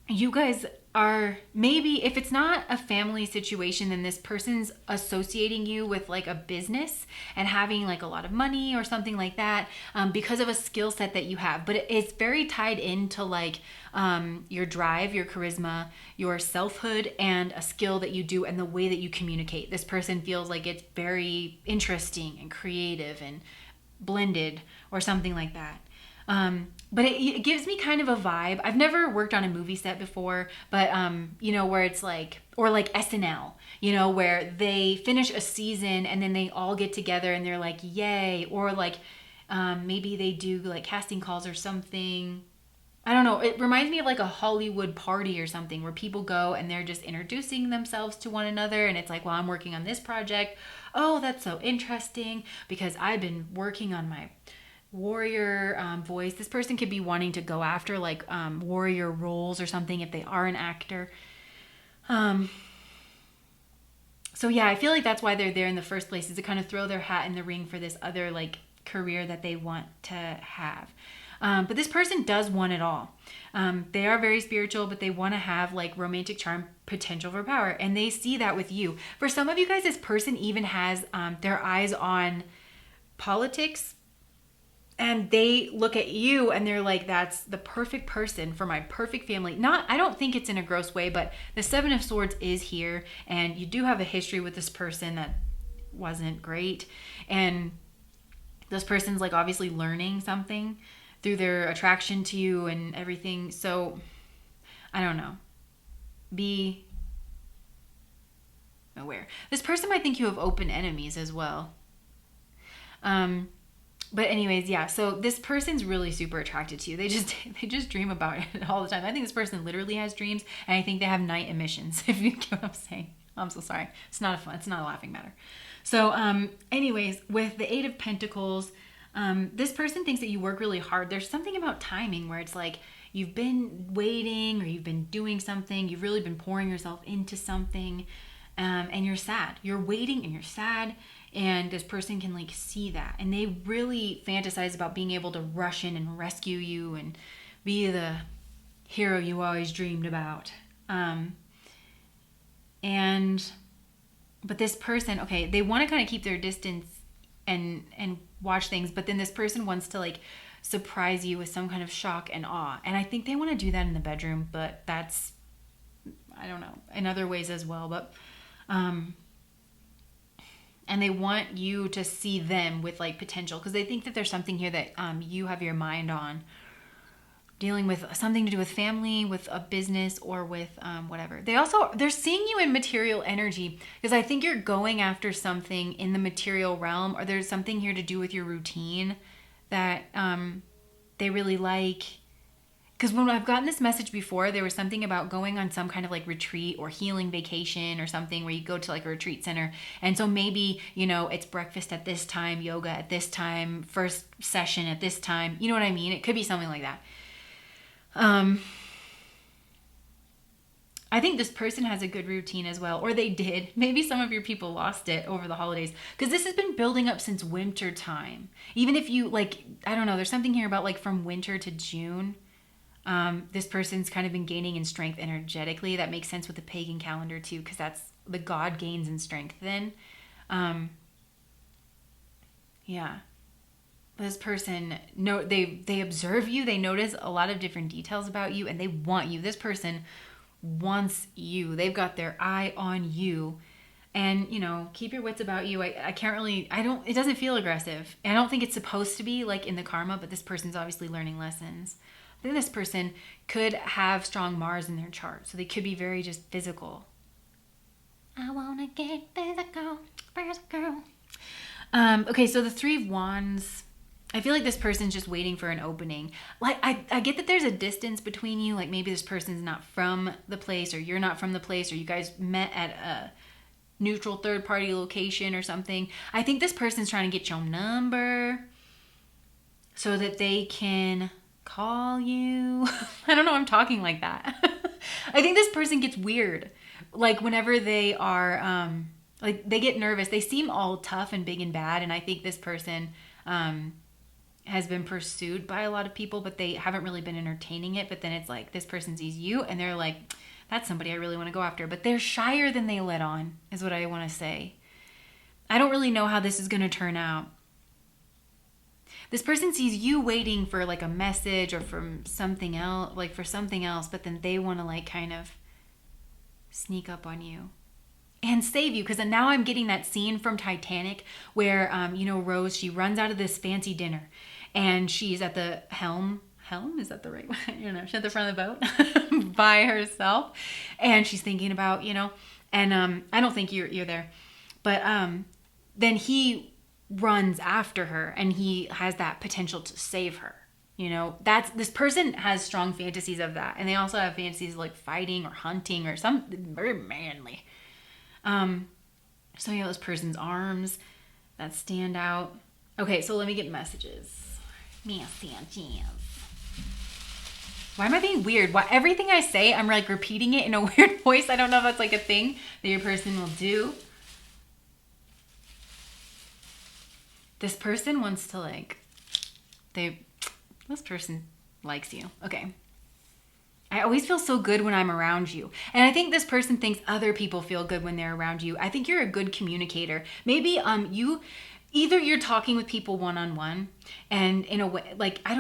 You guys are maybe, if it's not a family situation, then this person's associating you with like a business and having like a lot of money or something like that, because of a skill set that you have. But it's very tied into like your drive, your charisma, your selfhood, and a skill that you do and the way that you communicate. This person feels like it's very interesting and creative and blended or something like that. But it gives me kind of a vibe. I've never worked on a movie set before, but, you know, where it's like, or like SNL, you know, where they finish a season and then they all get together and they're like, yay. Or like, maybe they do like casting calls or something. I don't know. It reminds me of like a Hollywood party or something where people go and they're just introducing themselves to one another. And it's like, well, I'm working on this project. Oh, that's so interesting because I've been working on my warrior voice. This person could be wanting to go after like warrior roles or something if they are an actor. So yeah, I feel like that's why they're there in the first place, is to kind of throw their hat in the ring for this other like career that they want to have. But this person does want it all. They are very spiritual, but they want to have like romantic charm, potential for power. And they see that with you. For some of you guys, this person even has their eyes on politics. And they look at you and they're like, that's the perfect person for my perfect family. I don't think it's in a gross way, but the Seven of Swords is here. And you do have a history with this person that wasn't great. And this person's like obviously learning something through their attraction to you and everything. So I don't know. Be aware. This person might think you have open enemies as well. But anyways, yeah, so this person's really super attracted to you. They just dream about it all the time. I think this person literally has dreams, and I think they have night emissions, if you get what I'm saying. I'm so sorry. It's not a laughing matter. So anyways, with the Eight of Pentacles, this person thinks that you work really hard. There's something about timing where it's like you've been waiting or you've been doing something. You've really been pouring yourself into something, and you're sad. You're waiting and you're sad. And this person can like see that, and they really fantasize about being able to rush in and rescue you and be the hero you always dreamed about. But this person, okay, they want to kind of keep their distance and watch things, but then this person wants to like surprise you with some kind of shock and awe. And I think they want to do that in the bedroom, but that's, I don't know, in other ways as well. But and they want you to see them with like potential, because they think that there's something here that you have your mind on, dealing with something to do with family, with a business, or with whatever. They're seeing you in material energy, because I think you're going after something in the material realm, or there's something here to do with your routine that they really like. Because when I've gotten this message before, there was something about going on some kind of like retreat or healing vacation or something where you go to like a retreat center. And so maybe, you know, it's breakfast at this time, yoga at this time, first session at this time. You know what I mean? It could be something like that. I think this person has a good routine as well, or they did. Maybe some of your people lost it over the holidays, because this has been building up since winter time. Even if you like, I don't know, there's something here about like from winter to June. This person's kind of been gaining in strength energetically. That makes sense with the pagan calendar too, because that's the god gains in strength then. Yeah. This person, no, they observe you. They notice a lot of different details about you, and they want you. This person wants you. They've got their eye on you. And, keep your wits about you. I can't really, it doesn't feel aggressive. And I don't think it's supposed to be like in the karma, but this person's obviously learning lessons. I think this person could have strong Mars in their chart. So they could be very just physical. I want to get physical. Okay, so the Three of Wands, I feel like this person's just waiting for an opening. Like, I get that there's a distance between you. Like, maybe this person's not from the place, or you're not from the place, or you guys met at a neutral third-party location or something. I think this person's trying to get your number so that they can call you. I don't know, I'm talking like that. I think this person gets weird. Like, whenever they are, they get nervous. They seem all tough and big and bad, and I think this person has been pursued by a lot of people, but they haven't really been entertaining it. But then it's like this person sees you, and they're like, that's somebody I really want to go after. But they're shyer than they let on, is what I want to say. I don't really know how this is going to turn out. This person sees you waiting for like a message or from something else, like for something else, but then they want to like kind of sneak up on you and save you. Because now I'm getting that scene from Titanic where, Rose, she runs out of this fancy dinner and she's at the helm, is that the right one? She's at the front of the boat by herself. And she's thinking about, and I don't think you're there. But then he runs after her and he has that potential to save her. This person has strong fantasies of that. And they also have fantasies like fighting or hunting or something very manly. So this person's arms that stand out. Okay, so let me get messages. Messages. Why am I being weird? Why everything I say, I'm like repeating it in a weird voice. I don't know if that's like a thing that your person will do. This person wants to this person likes you. Okay. I always feel so good when I'm around you. And I think this person thinks other people feel good when they're around you. I think you're a good communicator. Maybe you're talking with people one-on-one, and in a way,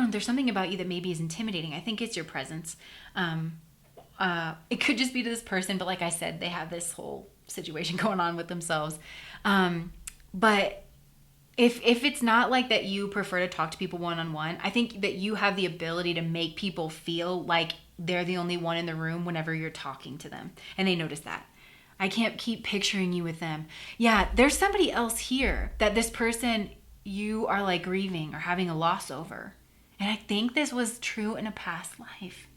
there's something about you that maybe is intimidating. I think it's your presence. It could just be to this person, but like I said, they have this whole situation going on with themselves. But if it's not like that you prefer to talk to people one-on-one, I think that you have the ability to make people feel like they're the only one in the room whenever you're talking to them. And they notice that. I can't keep picturing you with them. Yeah, there's somebody else here that this person you are like grieving or having a loss over. And I think this was true in a past life.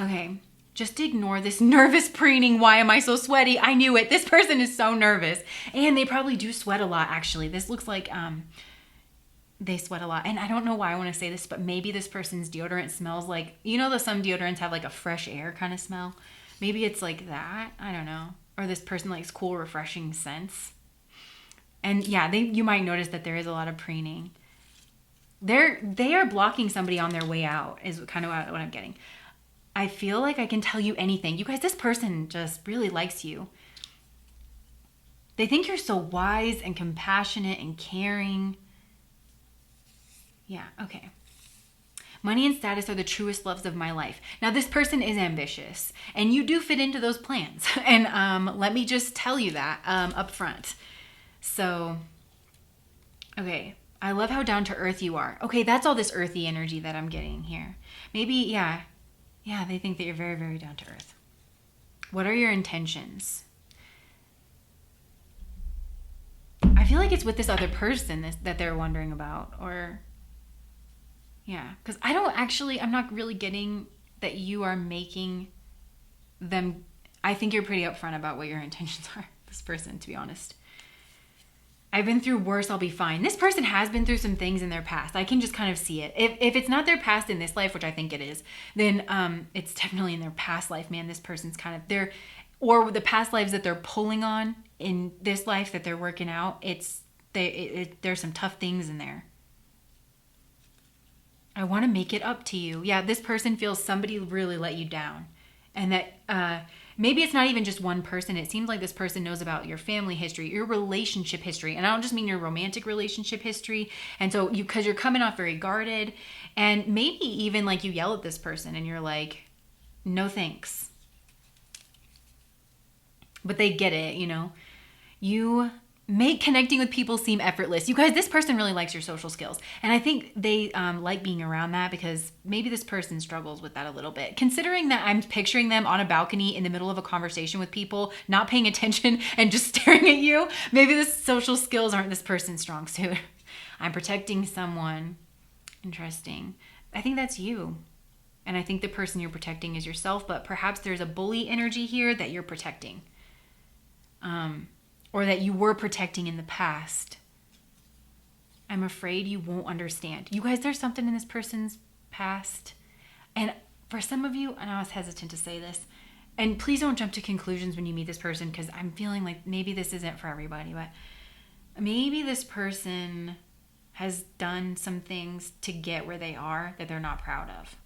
Okay, just ignore this nervous preening. Why am I so sweaty? I knew it. This person is so nervous. And they probably do sweat a lot, actually. This looks like they sweat a lot. And I don't know why I want to say this, but maybe this person's deodorant smells like, some deodorants have like a fresh air kind of smell. Maybe it's like that. I don't know. Or this person likes cool, refreshing scents. And yeah, you might notice that there is a lot of preening. They are blocking somebody on their way out is kind of what I'm getting. I feel like I can tell you anything. You guys, this person just really likes you. They think you're so wise and compassionate and caring. Yeah, okay. Money and status are the truest loves of my life. Now, this person is ambitious, and you do fit into those plans. And let me just tell you that up front. So, okay. I love how down to earth you are. Okay, that's all this earthy energy that I'm getting here. Maybe, yeah, they think that you're very, very down to earth. What are your intentions? I feel like it's with this other person that they're wondering about, or... Yeah, because I'm not really getting that you are making them. I think you're pretty upfront about what your intentions are, this person, to be honest. I've been through worse, I'll be fine. This person has been through some things in their past. I can just kind of see it. If it's not their past in this life, which I think it is, then it's definitely in their past life, man. This person's kind of or the past lives that they're pulling on in this life that they're working out. There's some tough things in there. I want to make it up to you. Yeah, this person feels somebody really let you down. And that maybe it's not even just one person. It seems like this person knows about your family history, your relationship history. And I don't just mean your romantic relationship history. And so because you're coming off very guarded, and maybe even like you yell at this person and you're like, no thanks. But they get it, you know. You make connecting with people seem effortless. You guys, this person really likes your social skills. And I think they like being around that, because maybe this person struggles with that a little bit. Considering that I'm picturing them on a balcony in the middle of a conversation with people, not paying attention and just staring at you, maybe the social skills aren't this person's strong suit. I'm protecting someone. Interesting. I think that's you. And I think the person you're protecting is yourself, but perhaps there's a bully energy here that you're protecting. Or that you were protecting in the past. I'm afraid you won't understand. You guys, there's something in this person's past. And for some of you, and I was hesitant to say this, and please don't jump to conclusions when you meet this person, because I'm feeling like maybe this isn't for everybody, but maybe this person has done some things to get where they are that they're not proud of.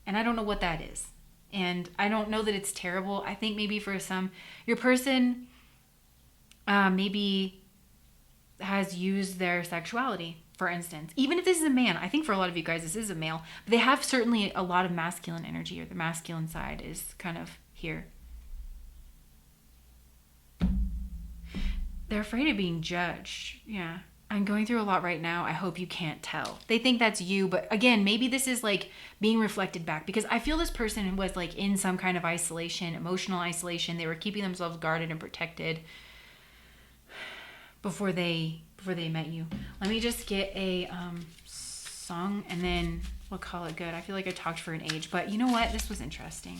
And I don't know what that is. And I don't know that it's terrible. I think maybe for some, your person maybe has used their sexuality, for instance. Even if this is a man, I think for a lot of you guys this is a male, but they have certainly a lot of masculine energy, or the masculine side is kind of here. They're afraid of being judged. Yeah. I'm going through a lot right now. I hope you can't tell. They think that's you, but again, maybe this is like being reflected back, because I feel this person was like in some kind of isolation, emotional isolation. They were keeping themselves guarded and protected before they met you. Let me just get a song, and then we'll call it good. I feel like I talked for an age, but you know what? This was interesting.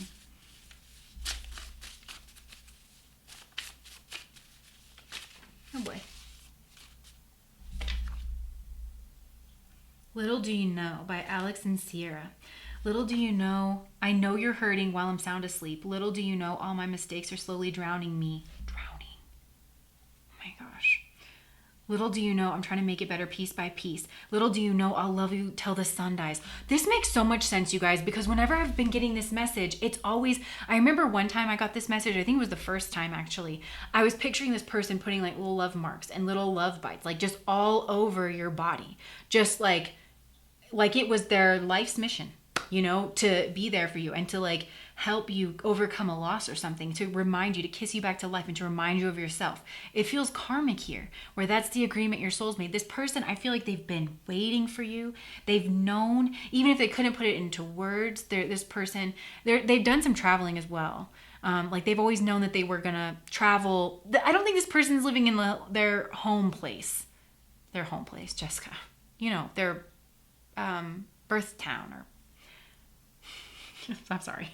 Oh boy. Little Do You Know by Alex and Sierra. Little do you know, I know you're hurting while I'm sound asleep. Little do you know, all my mistakes are slowly drowning me. Drowning. Oh my gosh. Little do you know, I'm trying to make it better piece by piece. Little do you know, I'll love you till the sun dies. This makes so much sense, you guys, because whenever I've been getting this message, it's always, I remember one time I got this message, I think it was the first time actually, I was picturing this person putting like little love marks and little love bites, like just all over your body. Just like it was their life's mission, you know, to be there for you and to like help you overcome a loss or something, to remind you, to kiss you back to life and to remind you of yourself. It feels karmic here, where that's the agreement your soul's made. This person, I feel like they've been waiting for you. They've known, even if they couldn't put it into words, this person, they've done some traveling as well. Like they've always known that they were gonna travel. I don't think this person's living in their home place. Their home place, Jessica. You know, their birth town, or I'm sorry.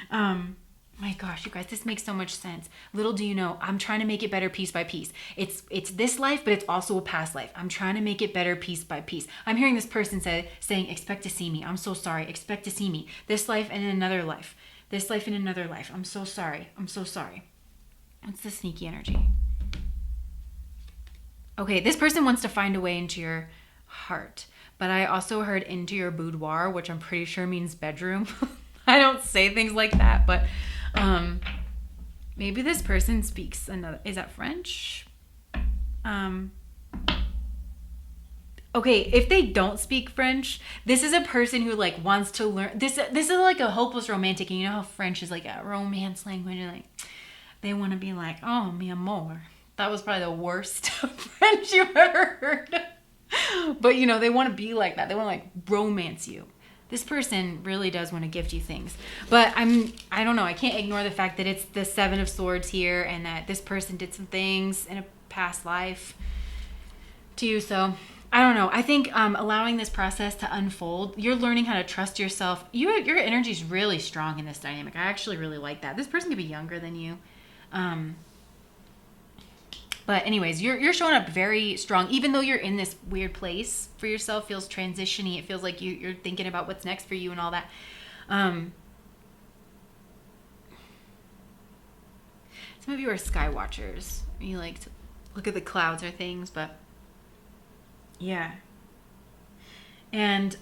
My gosh, you guys, this makes so much sense. Little do you know, I'm trying to make it better piece by piece. It's this life, but it's also a past life. I'm trying to make it better piece by piece. I'm hearing this person saying, expect to see me. I'm so sorry. Expect to see me. This life and another life. This life and another life. I'm so sorry. I'm so sorry. What's the sneaky energy? Okay, this person wants to find a way into your heart. But I also heard into your boudoir, which I'm pretty sure means bedroom. I don't say things like that, but maybe this person speaks another, is that French? Okay, if they don't speak French, this is a person who like wants to learn. This is like a hopeless romantic, and you know how French is like a romance language, and like they want to be like, oh, mi amor. That was probably the worst French you've ever heard. But you know, they want to be like that. They want to like romance you. This person really does want to gift you things. But I don't know. I can't ignore the fact that it's the Seven of Swords here, and that this person did some things in a past life to you. So I don't know. I think allowing this process to unfold, you're learning how to trust yourself. Your energy is really strong in this dynamic. I actually really like that. This person could be younger than you. But anyways, you're showing up very strong, even though you're in this weird place for yourself. Feels transition-y. It feels like you're thinking about what's next for you and all that. Some of you are sky watchers. You like to look at the clouds or things, but yeah. And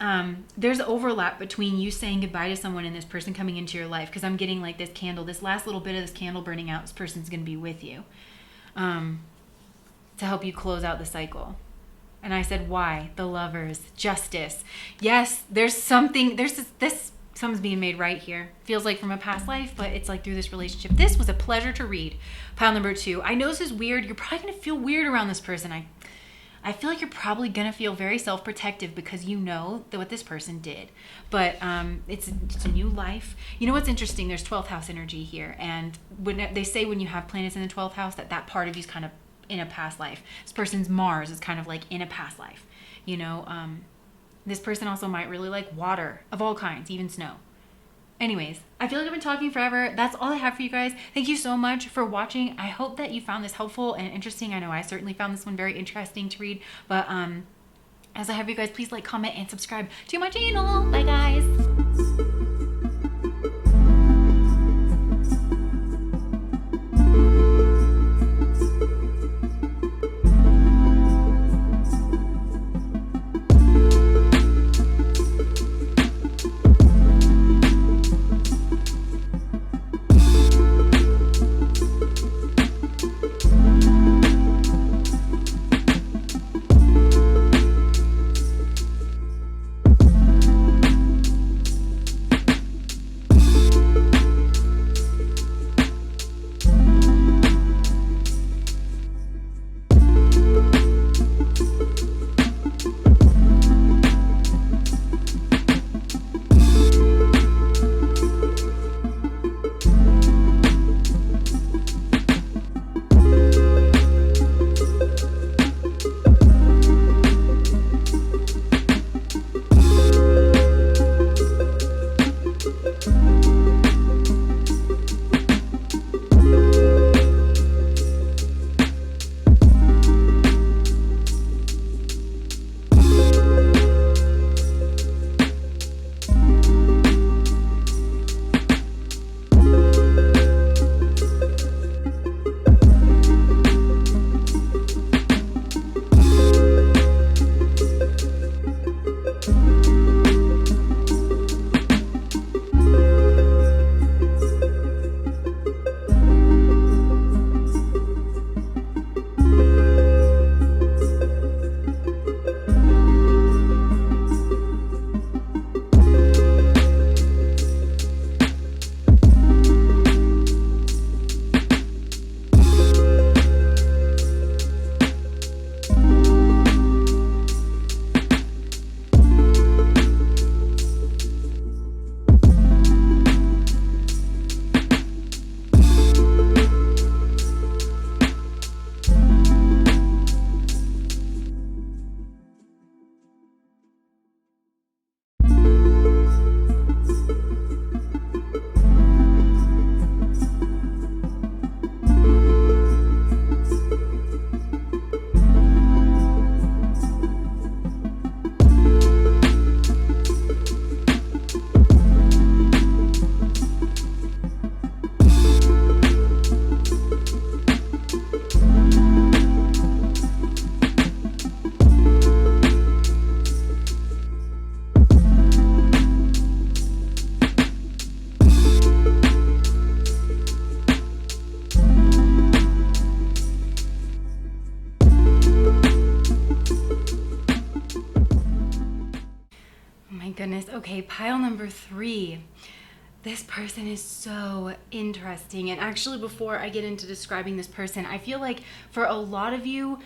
there's overlap between you saying goodbye to someone and this person coming into your life, because I'm getting like this candle, this last little bit of this candle burning out, this person's going to be with you to help you close out the cycle. And I said, why? The Lovers, justice. Yes, there's something, something's being made right here. Feels like from a past life, but it's like through this relationship. This was a pleasure to read. Pile number 2. I know this is weird. You're probably going to feel weird around this person. I feel like you're probably going to feel very self-protective because you know that what this person did. But it's a new life. You know what's interesting? There's 12th house energy here. And when they say when you have planets in the 12th house, that part of you is kind of in a past life. This person's Mars is kind of like in a past life. You know, this person also might really like water of all kinds, even snow. Anyways, I feel like I've been talking forever. That's all I have for you guys. Thank you so much for watching. I hope that you found this helpful and interesting. I know I certainly found this one very interesting to read. But as I have you guys, please like, comment, and subscribe to my channel. Bye, guys. Goodness. Okay, pile number 3. This person is so interesting. And actually, before I get into describing this person, I feel like for a lot of you,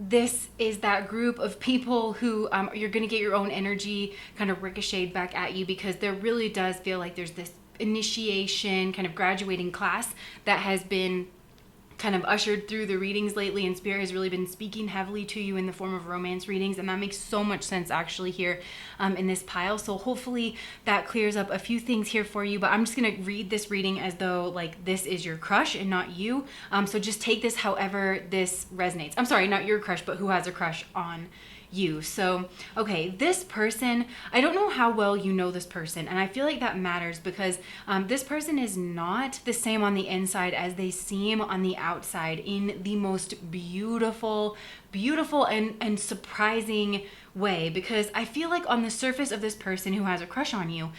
this is that group of people who you're going to get your own energy kind of ricocheted back at you, because there really does feel like there's this initiation, kind of graduating class that has been kind of ushered through the readings lately, and Spirit has really been speaking heavily to you in the form of romance readings, and that makes so much sense actually here in this pile. So hopefully that clears up a few things here for you, but I'm just gonna read this reading as though like this is your crush and not you. So just take this however this resonates. I'm sorry, not your crush, but who has a crush on you. So, okay, this person, I don't know how well you know this person, and I feel like that matters because this person is not the same on the inside as they seem on the outside in the most beautiful and surprising way, because I feel like on the surface of this person who has a crush on you,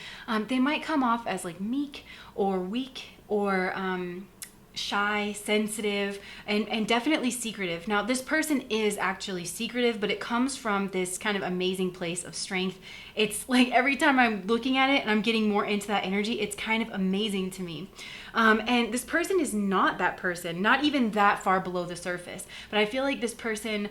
they might come off as like meek or weak or shy, sensitive, and definitely secretive. Now, this person is actually secretive, but it comes from this kind of amazing place of strength. It's like every time I'm looking at it and I'm getting more into that energy, it's kind of amazing to me. And this person is not that person, not even that far below the surface. But I feel like this person,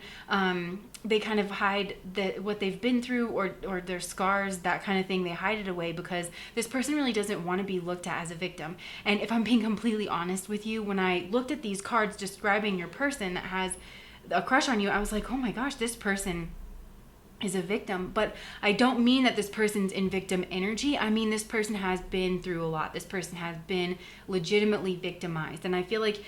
they kind of hide what they've been through or their scars, that kind of thing. They hide it away because this person really doesn't want to be looked at as a victim. And if I'm being completely honest with you, when I looked at these cards describing your person that has a crush on you, I was like, oh my gosh, this person is a victim. But I don't mean that this person's in victim energy. I mean, this person has been through a lot. This person has been legitimately victimized. And I feel like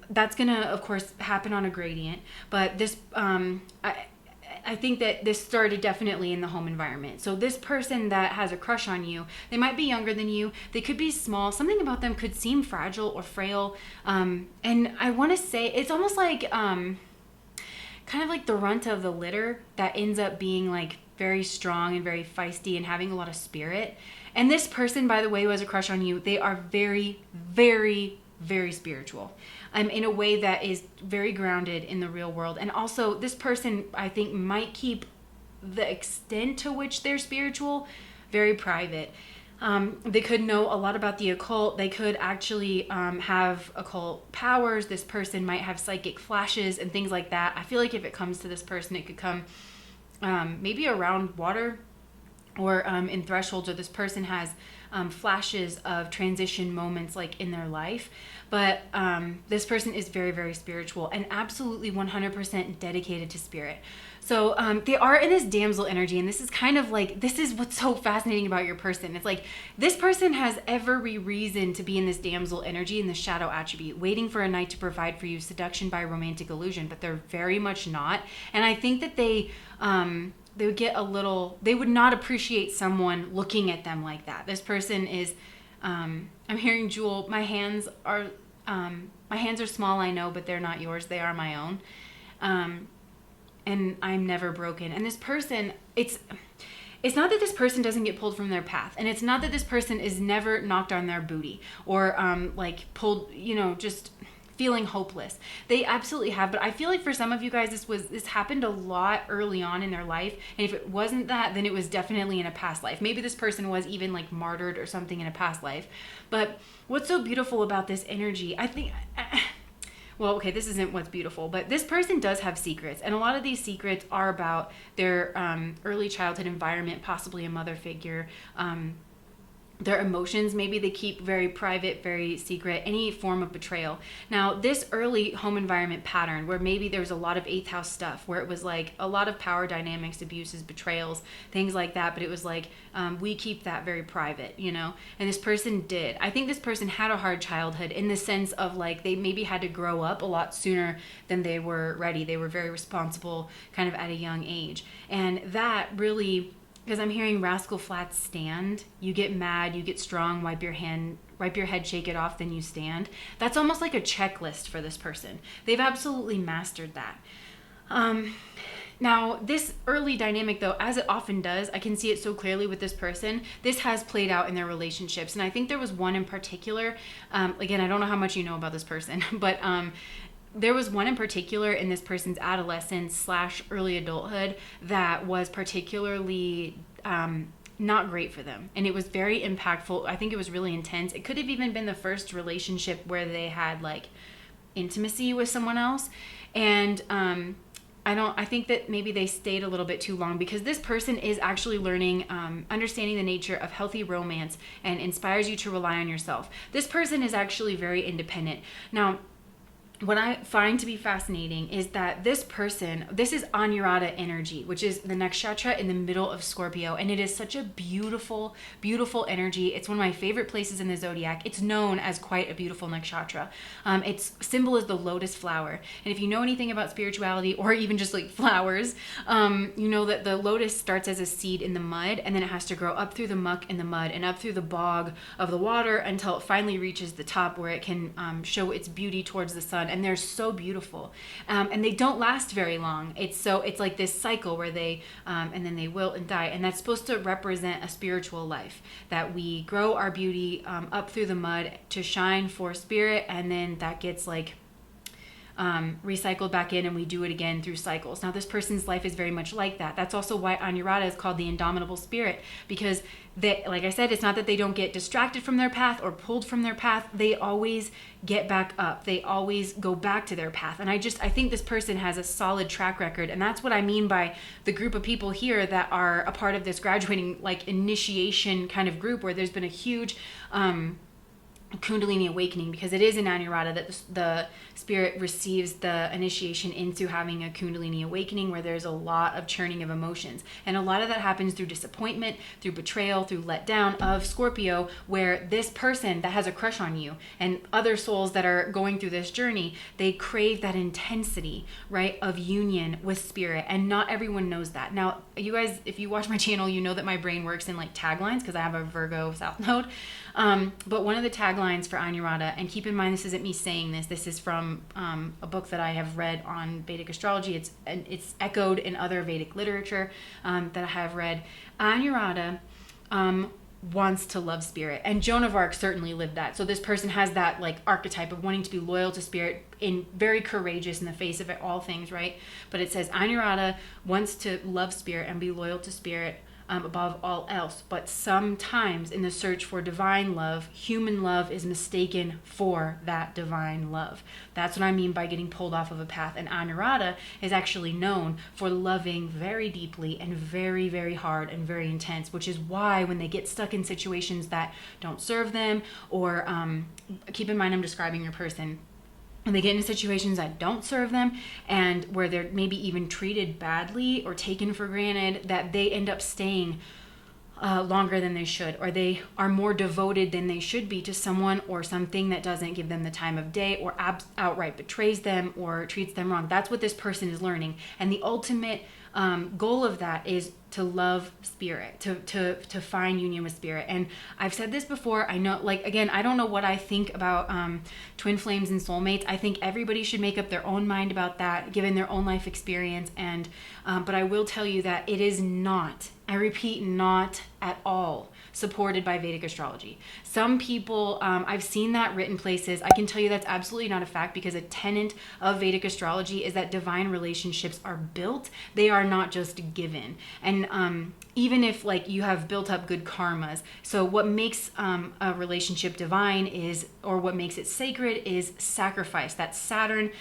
that's going to, of course, happen on a gradient. But this, I think that this started definitely in the home environment. So this person that has a crush on you, they might be younger than you. They could be small. Something about them could seem fragile or frail. And I want to say it's almost like kind of like the runt of the litter that ends up being like very strong and very feisty and having a lot of spirit. And this person, by the way, who has a crush on you, they are very, very, very spiritual. In a way that is very grounded in the real world. And also, this person, I think, might keep the extent to which they're spiritual very private. They could know a lot about the occult. They could actually have occult powers. This person might have psychic flashes and things like that. I feel like if it comes to this person, it could come maybe around water or in thresholds, or this person has flashes of transition moments like in their life. But this person is very, very spiritual and absolutely 100% dedicated to spirit. So they are in this damsel energy, and this is kind of like, this is what's so fascinating about your person. It's like this person has every reason to be in this damsel energy, in the shadow attribute, waiting for a knight to provide for you, seduction by romantic illusion, but they're very much not. And I think that they would get a little, they would not appreciate someone looking at them like that. This person is, I'm hearing Jewel, my hands are small, I know, but they're not yours. They are my own. And I'm never broken. And this person, it's not that this person doesn't get pulled from their path. And it's not that this person is never knocked on their booty or like pulled, just feeling hopeless. They absolutely have. But I feel like for some of you guys, this happened a lot early on in their life. And if it wasn't that, then it was definitely in a past life. Maybe this person was even like martyred or something in a past life. But what's so beautiful about this energy, I think... Well, okay, this isn't what's beautiful, but this person does have secrets. And a lot of these secrets are about their early childhood environment, possibly a mother figure, their emotions. Maybe they keep very private, very secret, any form of betrayal. Now, this early home environment pattern where maybe there was a lot of 8th house stuff, where it was like a lot of power dynamics, abuses, betrayals, things like that. But it was like, we keep that very private, and this person did. I think this person had a hard childhood in the sense of like, they maybe had to grow up a lot sooner than they were ready. They were very responsible kind of at a young age. And that really... Because I'm hearing rascal flats stand. You get mad, you get strong, wipe your head, shake it off, then you stand. That's almost like a checklist for this person. They've absolutely mastered that. Now, this early dynamic, though, as it often does, I can see it so clearly with this person, this has played out in their relationships. And I think there was one in particular, again, I don't know how much you know about this person, but there was one in particular in this person's adolescence / early adulthood that was particularly not great for them. And it was very impactful. I think it was really intense. It could have even been the first relationship where they had like intimacy with someone else. And I think that maybe they stayed a little bit too long, because this person is actually learning, understanding the nature of healthy romance and inspires you to rely on yourself. This person is actually very independent. Now, what I find to be fascinating is that this person, this is Anuradha energy, which is the nakshatra in the middle of Scorpio. And it is such a beautiful, beautiful energy. It's one of my favorite places in the zodiac. It's known as quite a beautiful nakshatra. Its symbol is the lotus flower. And if you know anything about spirituality or even just like flowers, you know that the lotus starts as a seed in the mud, and then it has to grow up through the muck in the mud and up through the bog of the water until it finally reaches the top where it can show its beauty towards the sun. And they're so beautiful, and they don't last very long. It's like this cycle where they and then they wilt and die, and that's supposed to represent a spiritual life, that we grow our beauty up through the mud to shine for spirit, and then that gets like recycled back in, and we do it again through cycles. Now, this person's life is very much like that. That's also why Anuradha is called the indomitable spirit, because they, like I said, it's not that they don't get distracted from their path or pulled from their path. They always get back up. They always go back to their path. And I think this person has a solid track record. And that's what I mean by the group of people here that are a part of this graduating like initiation kind of group, where there's been a huge Kundalini awakening, because it is in Anuradha that the spirit receives the initiation into having a Kundalini awakening, where there's a lot of churning of emotions. And a lot of that happens through disappointment, through betrayal, through letdown of Scorpio, where this person that has a crush on you and other souls that are going through this journey, they crave that intensity, right, of union with spirit. And not everyone knows that. Now, you guys, if you watch my channel, you know that my brain works in like taglines, because I have a Virgo South Node. But one of the taglines for Anuradha, and keep in mind, this isn't me saying this, this is from a book that I have read on Vedic astrology. It's echoed in other Vedic literature that I have read. Anuradha wants to love spirit, and Joan of Arc certainly lived that. So this person has that like archetype of wanting to be loyal to spirit, in very courageous in the face of all things, right? But it says Anuradha wants to love spirit and be loyal to spirit above all else. But sometimes in the search for divine love, human love is mistaken for that divine love. That's what I mean by getting pulled off of a path. And Anuradha is actually known for loving very deeply and very, very hard and very intense, which is why when they get stuck in situations that don't serve them, or keep in mind I'm describing your person, when they get into situations that don't serve them, and where they're maybe even treated badly or taken for granted, that they end up staying longer than they should, or they are more devoted than they should be to someone or something that doesn't give them the time of day, or outright betrays them or treats them wrong. That's what this person is learning. And the ultimate goal of that is to love spirit, to find union with spirit. And I've said this before. I know, like, again, I don't know what I think about twin flames and soulmates. I think everybody should make up their own mind about that, given their own life experience. And but I will tell you that it is not, I repeat, not at all supported by Vedic astrology. Some people, I've seen that written places. I can tell you that's absolutely not a fact, because a tenet of Vedic astrology is that divine relationships are built. They are not just given. And even if like you have built up good karmas, so what makes a relationship divine is, or what makes it sacred, is sacrifice. That's Saturn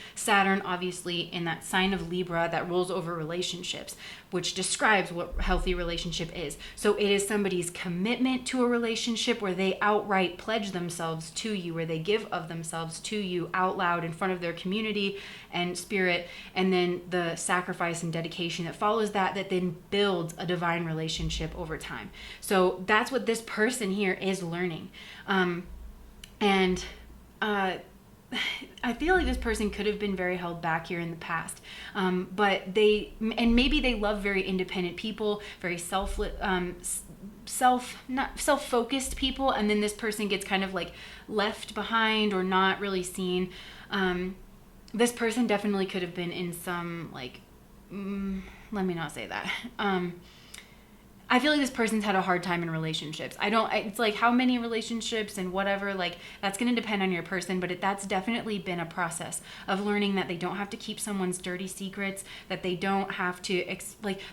obviously in that sign of Libra that rules over relationships, which describes what healthy relationship is. So it is somebody's commitment to a relationship where they outright pledge themselves to you, where they give of themselves to you out loud in front of their community and spirit, and then the sacrifice and dedication that follows that then builds a divine relationship over time. So that's what this person here is learning. I feel like this person could have been very held back here in the past, but maybe they love very independent people, very not self-focused people, and then this person gets kind of like left behind or not really seen. This person definitely could have been in some like, let me not say that. I feel like this person's had a hard time in relationships. It's like how many relationships and whatever, like that's going to depend on your person, but that's definitely been a process of learning that they don't have to keep someone's dirty secrets, that they don't have to,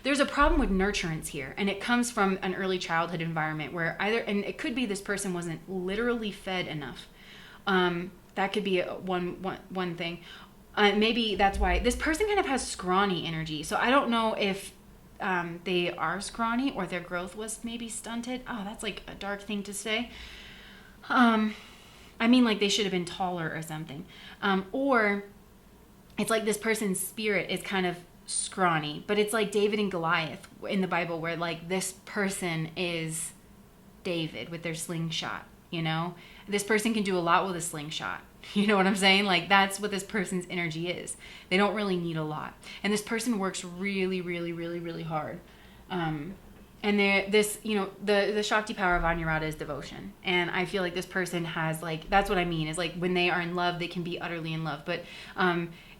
there's a problem with nurturance here, and it comes from an early childhood environment where and it could be this person wasn't literally fed enough. That could be one thing. Maybe that's why this person kind of has scrawny energy. So I don't know if they are scrawny or their growth was maybe stunted. Oh, that's like a dark thing to say. I I mean, like they should have been taller or something. Or it's like this person's spirit is kind of scrawny, but it's like David and Goliath in the Bible, where like this person is David with their slingshot, you know? This person can do a lot with a slingshot. You know what I'm saying? Like that's what this person's energy is. They don't really need a lot. And this person works really, really, really, really hard. And this, you know, the Shakti power of Anuradha is devotion. And I feel like this person has like, that's what I mean, is like when they are in love, they can be utterly in love. But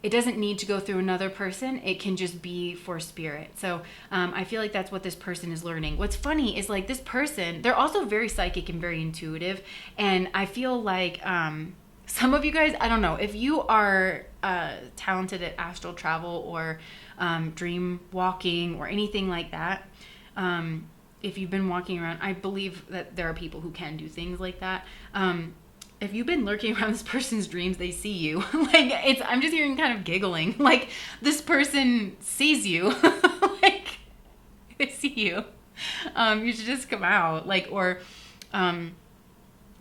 it doesn't need to go through another person. It can just be for spirit. So I feel like that's what this person is learning. What's funny is like this person, they're also very psychic and very intuitive. And I feel like some of you guys, I don't know, if you are talented at astral travel or dream walking or anything like that, if you've been walking around, I believe that there are people who can do things like that. If you've been lurking around this person's dreams, they see you. Like I'm just hearing kind of giggling. Like this person sees you. Like they see you. You should just come out. Like, or,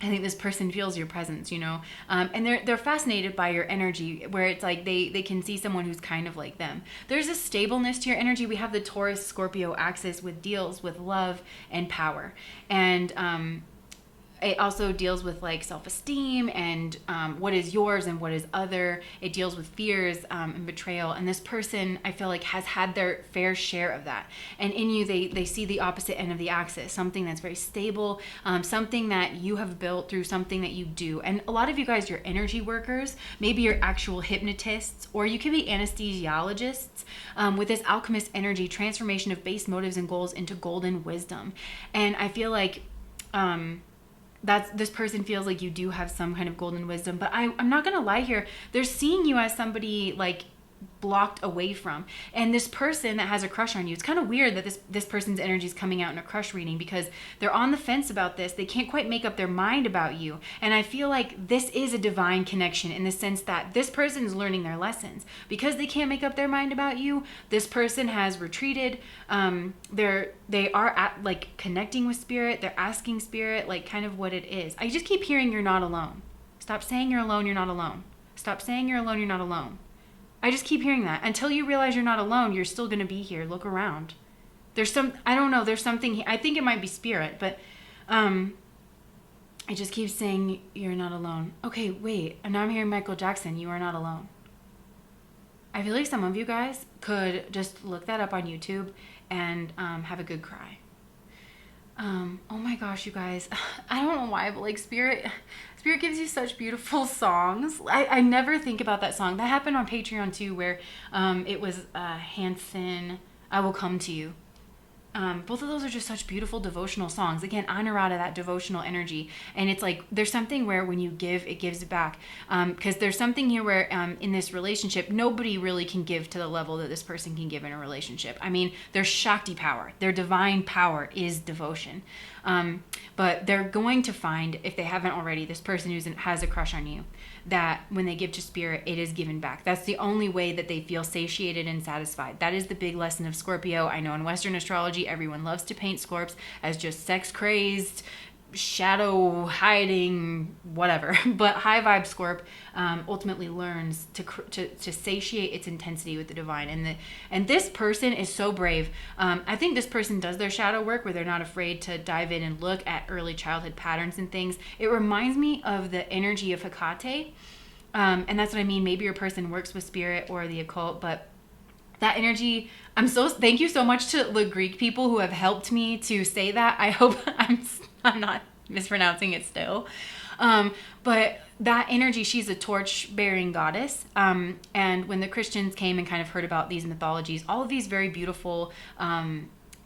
I think this person feels your presence, you know, and they're fascinated by your energy, where it's like they can see someone who's kind of like them. There's a stableness to your energy. We have the Taurus Scorpio axis, with deals with love and power, and it also deals with like self-esteem and what is yours and what is other. It deals with fears and betrayal. And this person, I feel like, has had their fair share of that. And in you, they see the opposite end of the axis, something that's very stable, something that you have built through something that you do. And a lot of you guys, you're energy workers, maybe you're actual hypnotists, or you could be anesthesiologists with this alchemist energy, transformation of base motives and goals into golden wisdom. And I feel like this person feels like you do have some kind of golden wisdom, but I'm not gonna lie here. They're seeing you as somebody like blocked away from, and this person that has a crush on you, it's kind of weird that this person's energy is coming out in a crush reading, because they're on the fence about this. They can't quite make up their mind about you. And I feel like this is a divine connection, in the sense that this person is learning their lessons. Because they can't make up their mind about you, this person has retreated. They are at like connecting with spirit. They're asking spirit like kind of what it is. I just keep hearing you're not alone. Stop saying you're alone, you're not alone. Stop saying you're alone, you're not alone. I just keep hearing that. Until you realize you're not alone, you're still going to be here. Look around. There's I don't know, there's something, I think it might be spirit, but I just keep saying you're not alone. Okay, wait. And now I'm hearing Michael Jackson, you are not alone. I feel like some of you guys could just look that up on YouTube and have a good cry. Oh my gosh, you guys. I don't know why, but like Spirit gives you such beautiful songs. I never think about that song. That happened on Patreon too, where it was Hanson, I Will Come to You. Both of those are just such beautiful devotional songs. Again, Anuradha, that devotional energy. And it's like, there's something where when you give, it gives back. Because there's something here where in this relationship, nobody really can give to the level that this person can give in a relationship. I mean, their Shakti power, their divine power is devotion. But they're going to find, if they haven't already, this person who has a crush on you, that when they give to spirit, it is given back. That's the only way that they feel satiated and satisfied. That is the big lesson of Scorpio. I know in Western astrology, everyone loves to paint Scorps as just sex-crazed, shadow hiding, whatever. But high vibe Scorp ultimately learns to satiate its intensity with the divine. And this person is so brave. I think this person does their shadow work, where they're not afraid to dive in and look at early childhood patterns and things. It reminds me of the energy of Hecate. And that's what I mean. Maybe your person works with spirit or the occult, but that energy, thank you so much to the Greek people who have helped me to say that. I hope I'm not mispronouncing it still. But that energy, she's a torch-bearing goddess. And when the Christians came and kind of heard about these mythologies, all of these very beautiful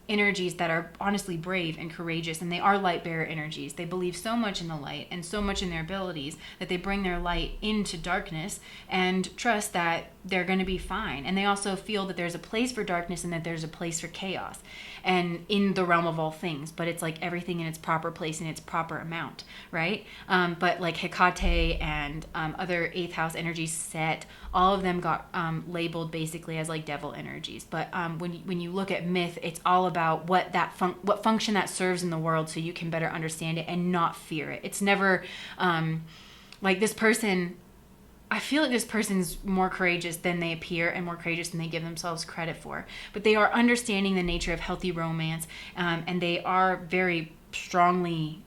energies that are honestly brave and courageous, and they are light bearer energies. They believe so much in the light and so much in their abilities that they bring their light into darkness and trust that they're going to be fine. And they also feel that there's a place for darkness and that there's a place for chaos, and in the realm of all things, but it's like everything in its proper place and its proper amount, right? But like Hecate and other 8th house energies, Set, all of them got labeled basically as like devil energies. But when you look at myth, it's all about what function that serves in the world, so you can better understand it and not fear it. It's never like this person, I feel like this person's more courageous than they appear and more courageous than they give themselves credit for. But they are understanding the nature of healthy romance, and they are very strongly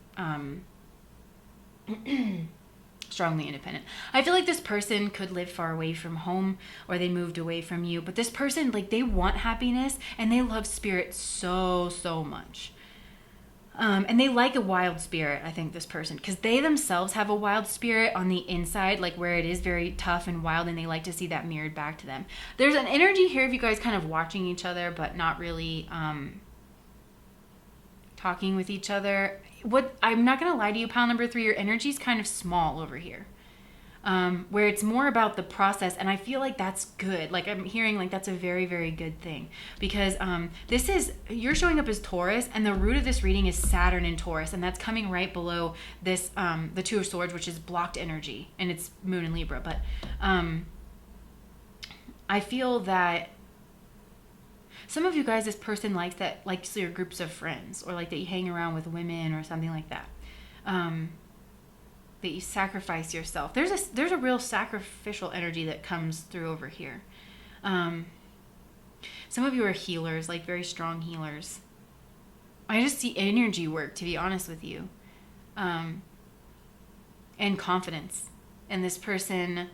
strongly independent. I feel like this person could live far away from home, or they moved away from you. But this person, like, they want happiness and they love spirit so, so much. And they like a wild spirit, I think, this person, because they themselves have a wild spirit on the inside, like where it is very tough and wild, and they like to see that mirrored back to them. There's an energy here of you guys kind of watching each other, but not really talking with each other. What I'm not going to lie to you, pile number 3, your energy is kind of small over here. Where it's more about the process, and I feel like that's good. Like, I'm hearing like that's a very, very good thing, because this is, you're showing up as Taurus, and the root of this reading is Saturn in Taurus, and that's coming right below this the Two of Swords, which is blocked energy, and it's Moon in Libra. But I feel that some of you guys, this person likes your groups of friends, or like that you hang around with women or something like that. That you sacrifice yourself. There's a real sacrificial energy that comes through over here. Some of you are healers, like very strong healers. I just see energy work, to be honest with you. And confidence. And this person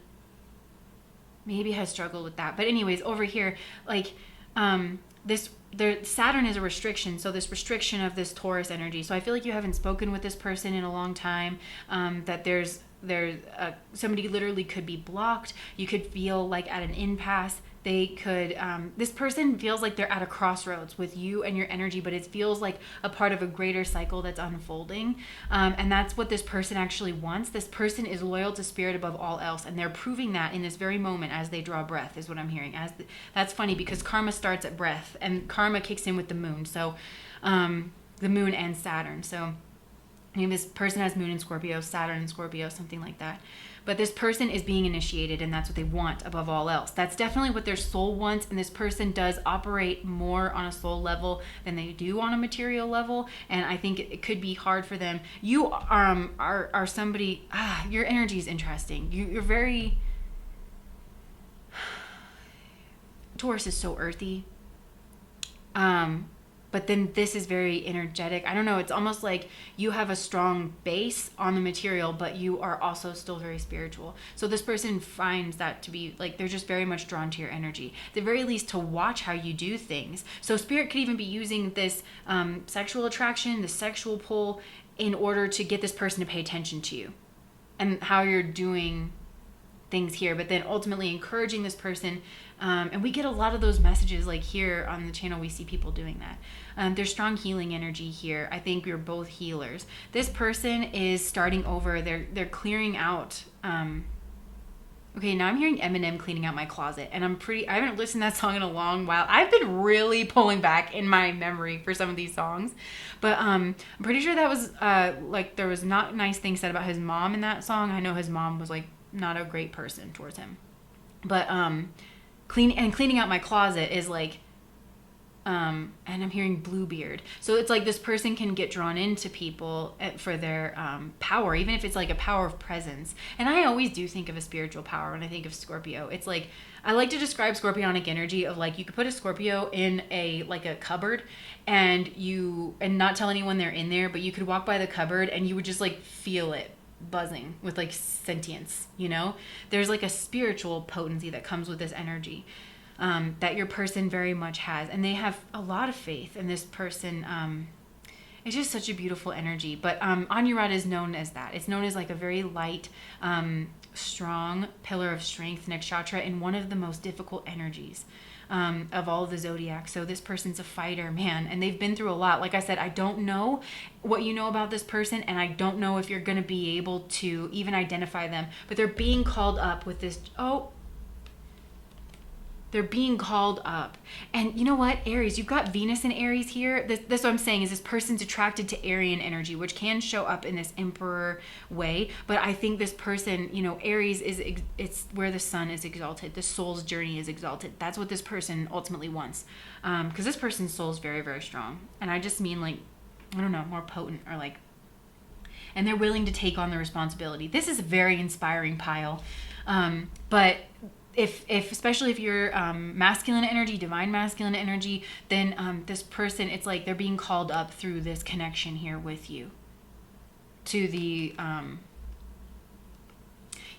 maybe has struggled with that. But anyways, over here, like, Saturn is a restriction, so this restriction of this Taurus energy. So I feel like you haven't spoken with this person in a long time, that there's somebody literally could be blocked. You could feel like at an impasse. They could, this person feels like they're at a crossroads with you and your energy, but it feels like a part of a greater cycle that's unfolding. And that's what this person actually wants. This person is loyal to spirit above all else, and they're proving that in this very moment as they draw breath, is what I'm hearing. That's funny, because karma starts at breath, and karma kicks in with the moon. So the moon and Saturn. So maybe this person has moon in Scorpio, Saturn in Scorpio, something like that. But this person is being initiated, and that's what they want above all else. That's definitely what their soul wants, and this person does operate more on a soul level than they do on a material level, and I think it could be hard for them. You are somebody, your energy is interesting. You're very... Taurus is so earthy. But then this is very energetic. I don't know. It's almost like you have a strong base on the material, but you are also still very spiritual. So this person finds that to be like, they're just very much drawn to your energy. At the very least, to watch how you do things. So spirit could even be using this sexual attraction, the sexual pull, in order to get this person to pay attention to you and how you're doing things here, but then ultimately encouraging this person. And we get a lot of those messages, like here on the channel, we see people doing that. There's strong healing energy here. I think we're both healers. This person is starting over. They're clearing out. Okay, now I'm hearing Eminem cleaning out my closet, and I haven't listened to that song in a long while. I've been really pulling back in my memory for some of these songs, but I'm pretty sure that was like there was not nice things said about his mom in that song. I know his mom was like not a great person towards him, but cleaning out my closet is like, and I'm hearing Bluebeard. So it's like this person can get drawn into people for their power, even if it's like a power of presence. And I always do think of a spiritual power when I think of Scorpio. It's like, I like to describe scorpionic energy of like, you could put a Scorpio in a cupboard and not tell anyone they're in there, but you could walk by the cupboard and you would just like feel it buzzing with like sentience, you know? There's like a spiritual potency that comes with this energy. That your person very much has, and they have a lot of faith in this person. It's just such a beautiful energy. But Anuradha is known as that. It's known as like a very light, strong pillar of strength, nakshatra, in one of the most difficult energies of all of the zodiac. So this person's a fighter, man, and they've been through a lot. Like I said, I don't know what you know about this person, and I don't know if you're going to be able to even identify them, but they're being called up with this. They're being called up. And you know what, Aries, you've got Venus in Aries here. That's what I'm saying, is this person's attracted to Aryan energy, which can show up in this emperor way. But I think this person, you know, Aries it's where the sun is exalted. The soul's journey is exalted. That's what this person ultimately wants. Because this person's soul is very, very strong. And I just mean like, I don't know, more potent, or like, and they're willing to take on the responsibility. This is a very inspiring pile. But if especially if you're masculine energy, divine masculine energy, then this person, it's like they're being called up through this connection here with you to the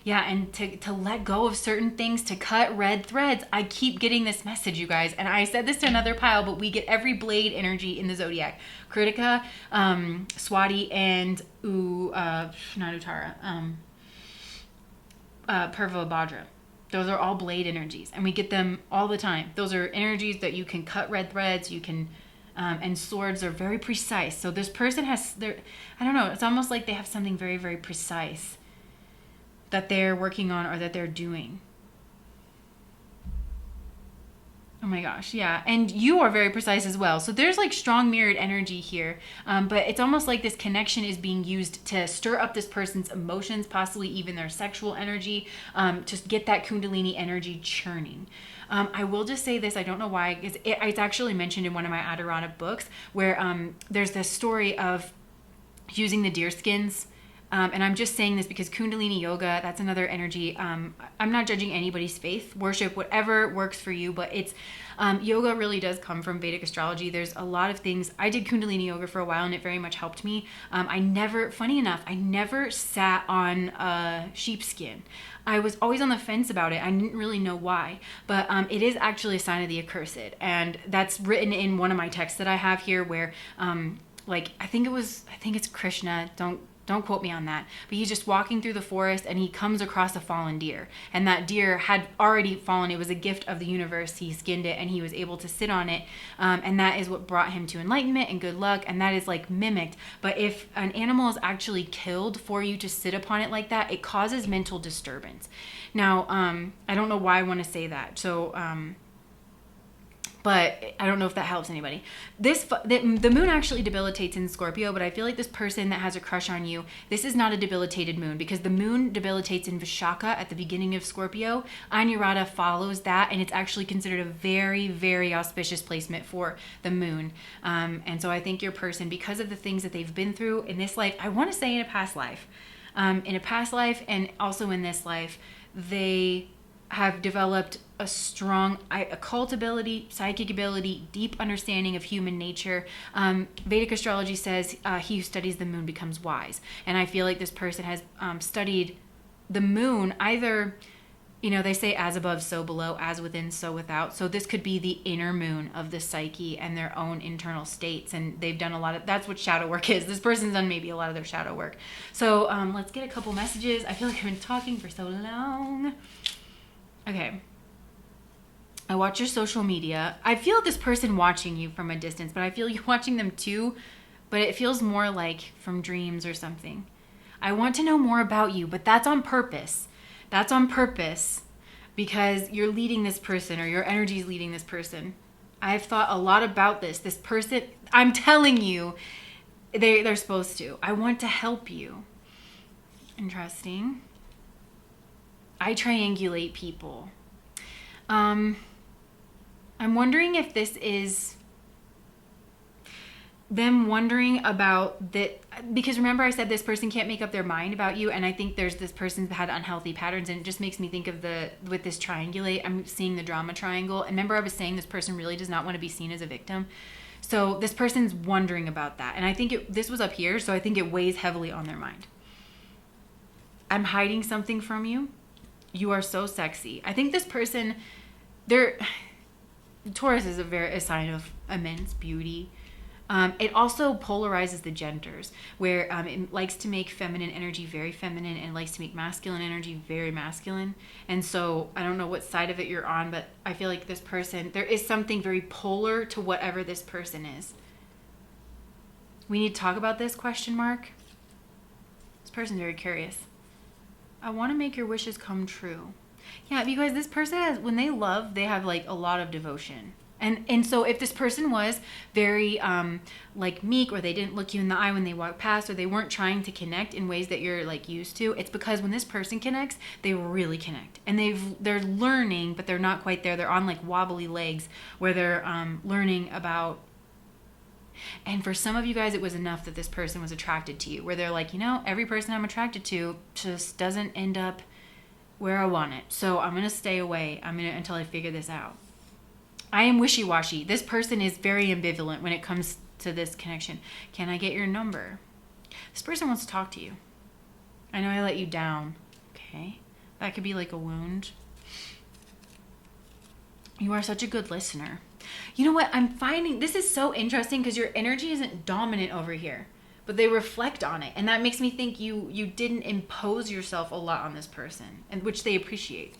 and to let go of certain things, to cut red threads. I keep getting this message, you guys, and I said this to another pile, but we get every blade energy in the zodiac: Kritika, Swati, and not Uttara, Purva. Those are all blade energies, and we get them all the time. Those are energies that you can cut red threads. You can, and swords are very precise. So this person has I don't know. It's almost like they have something very, very precise that they're working on or that they're doing. Oh my gosh, yeah. And you are very precise as well. So there's like strong mirrored energy here. But it's almost like this connection is being used to stir up this person's emotions, possibly even their sexual energy, to get that Kundalini energy churning. I will just say this, I don't know why, it's actually mentioned in one of my Adirana books where there's this story of using the deer skins. And I'm just saying this because Kundalini yoga, that's another energy. I'm not judging anybody's faith, worship, whatever works for you, but it's yoga really does come from Vedic astrology. There's a lot of things. I did Kundalini yoga for a while and it very much helped me. Funny enough, I never sat on a sheepskin. I was always on the fence about it. I didn't really know why, but it is actually a sign of the accursed. And that's written in one of my texts that I have here where I think it's Krishna. Don't quote me on that. But he's just walking through the forest and he comes across a fallen deer. And that deer had already fallen. It was a gift of the universe. He skinned it and he was able to sit on it. And that is what brought him to enlightenment and good luck. And that is like mimicked. But if an animal is actually killed for you to sit upon it like that, it causes mental disturbance. Now, I don't know why I want to say that. So, but I don't know if that helps anybody. The moon actually debilitates in Scorpio, but I feel like this person that has a crush on you, this is not a debilitated moon because the moon debilitates in Vishaka at the beginning of Scorpio. Anuradha follows that, and it's actually considered a very, very auspicious placement for the moon. And so I think your person, because of the things that they've been through in this life, I want to say in a past life, and also in this life, they have developed a strong occult ability, psychic ability, deep understanding of human nature. Vedic astrology says he who studies the moon becomes wise. And I feel like this person has studied the moon either, they say as above, so below, as within, so without. So this could be the inner moon of the psyche and their own internal states. And they've done a lot of, that's what shadow work is. This person's done maybe a lot of their shadow work. So let's get a couple messages. I feel like I've been talking for so long. Okay. I watch your social media. I feel this person watching you from a distance, but I feel you watching them too, but it feels more like from dreams or something. I want to know more about you, but that's on purpose. That's on purpose because you're leading this person or your energy is leading this person. I've thought a lot about this. This person, I'm telling you, they're supposed to. I want to help you. Interesting. I triangulate people. I'm wondering if this is them wondering about that, because remember I said this person can't make up their mind about you, and I think there's this person that had unhealthy patterns, and it just makes me think of with this triangulate, I'm seeing the drama triangle, and remember I was saying this person really does not want to be seen as a victim. So this person's wondering about that, and I think this was up here, so I think it weighs heavily on their mind. I'm hiding something from you. You are so sexy. I think this person, Taurus is a sign of immense beauty. It also polarizes the genders, where it likes to make feminine energy very feminine and likes to make masculine energy very masculine. And so I don't know what side of it you're on, but I feel like this person, there is something very polar to whatever this person is. We need to talk about this, ? This person's very curious. I want to make your wishes come true. Yeah, because this person has, when they love, they have like a lot of devotion. And so if this person was very like meek, or they didn't look you in the eye when they walked past, or they weren't trying to connect in ways that you're like used to, it's because when this person connects, they really connect. And they're learning, but they're not quite there. They're on like wobbly legs where they're learning about And for some of you guys, it was enough that this person was attracted to you, where they're like, every person I'm attracted to just doesn't end up where I want it. So I'm going to stay away. Until I figure this out. I am wishy-washy. This person is very ambivalent when it comes to this connection. Can I get your number? This person wants to talk to you. I know I let you down. Okay. That could be like a wound. You are such a good listener. You know what? I'm finding this is so interesting because your energy isn't dominant over here, but they reflect on it. And that makes me think you didn't impose yourself a lot on this person, and which they appreciate.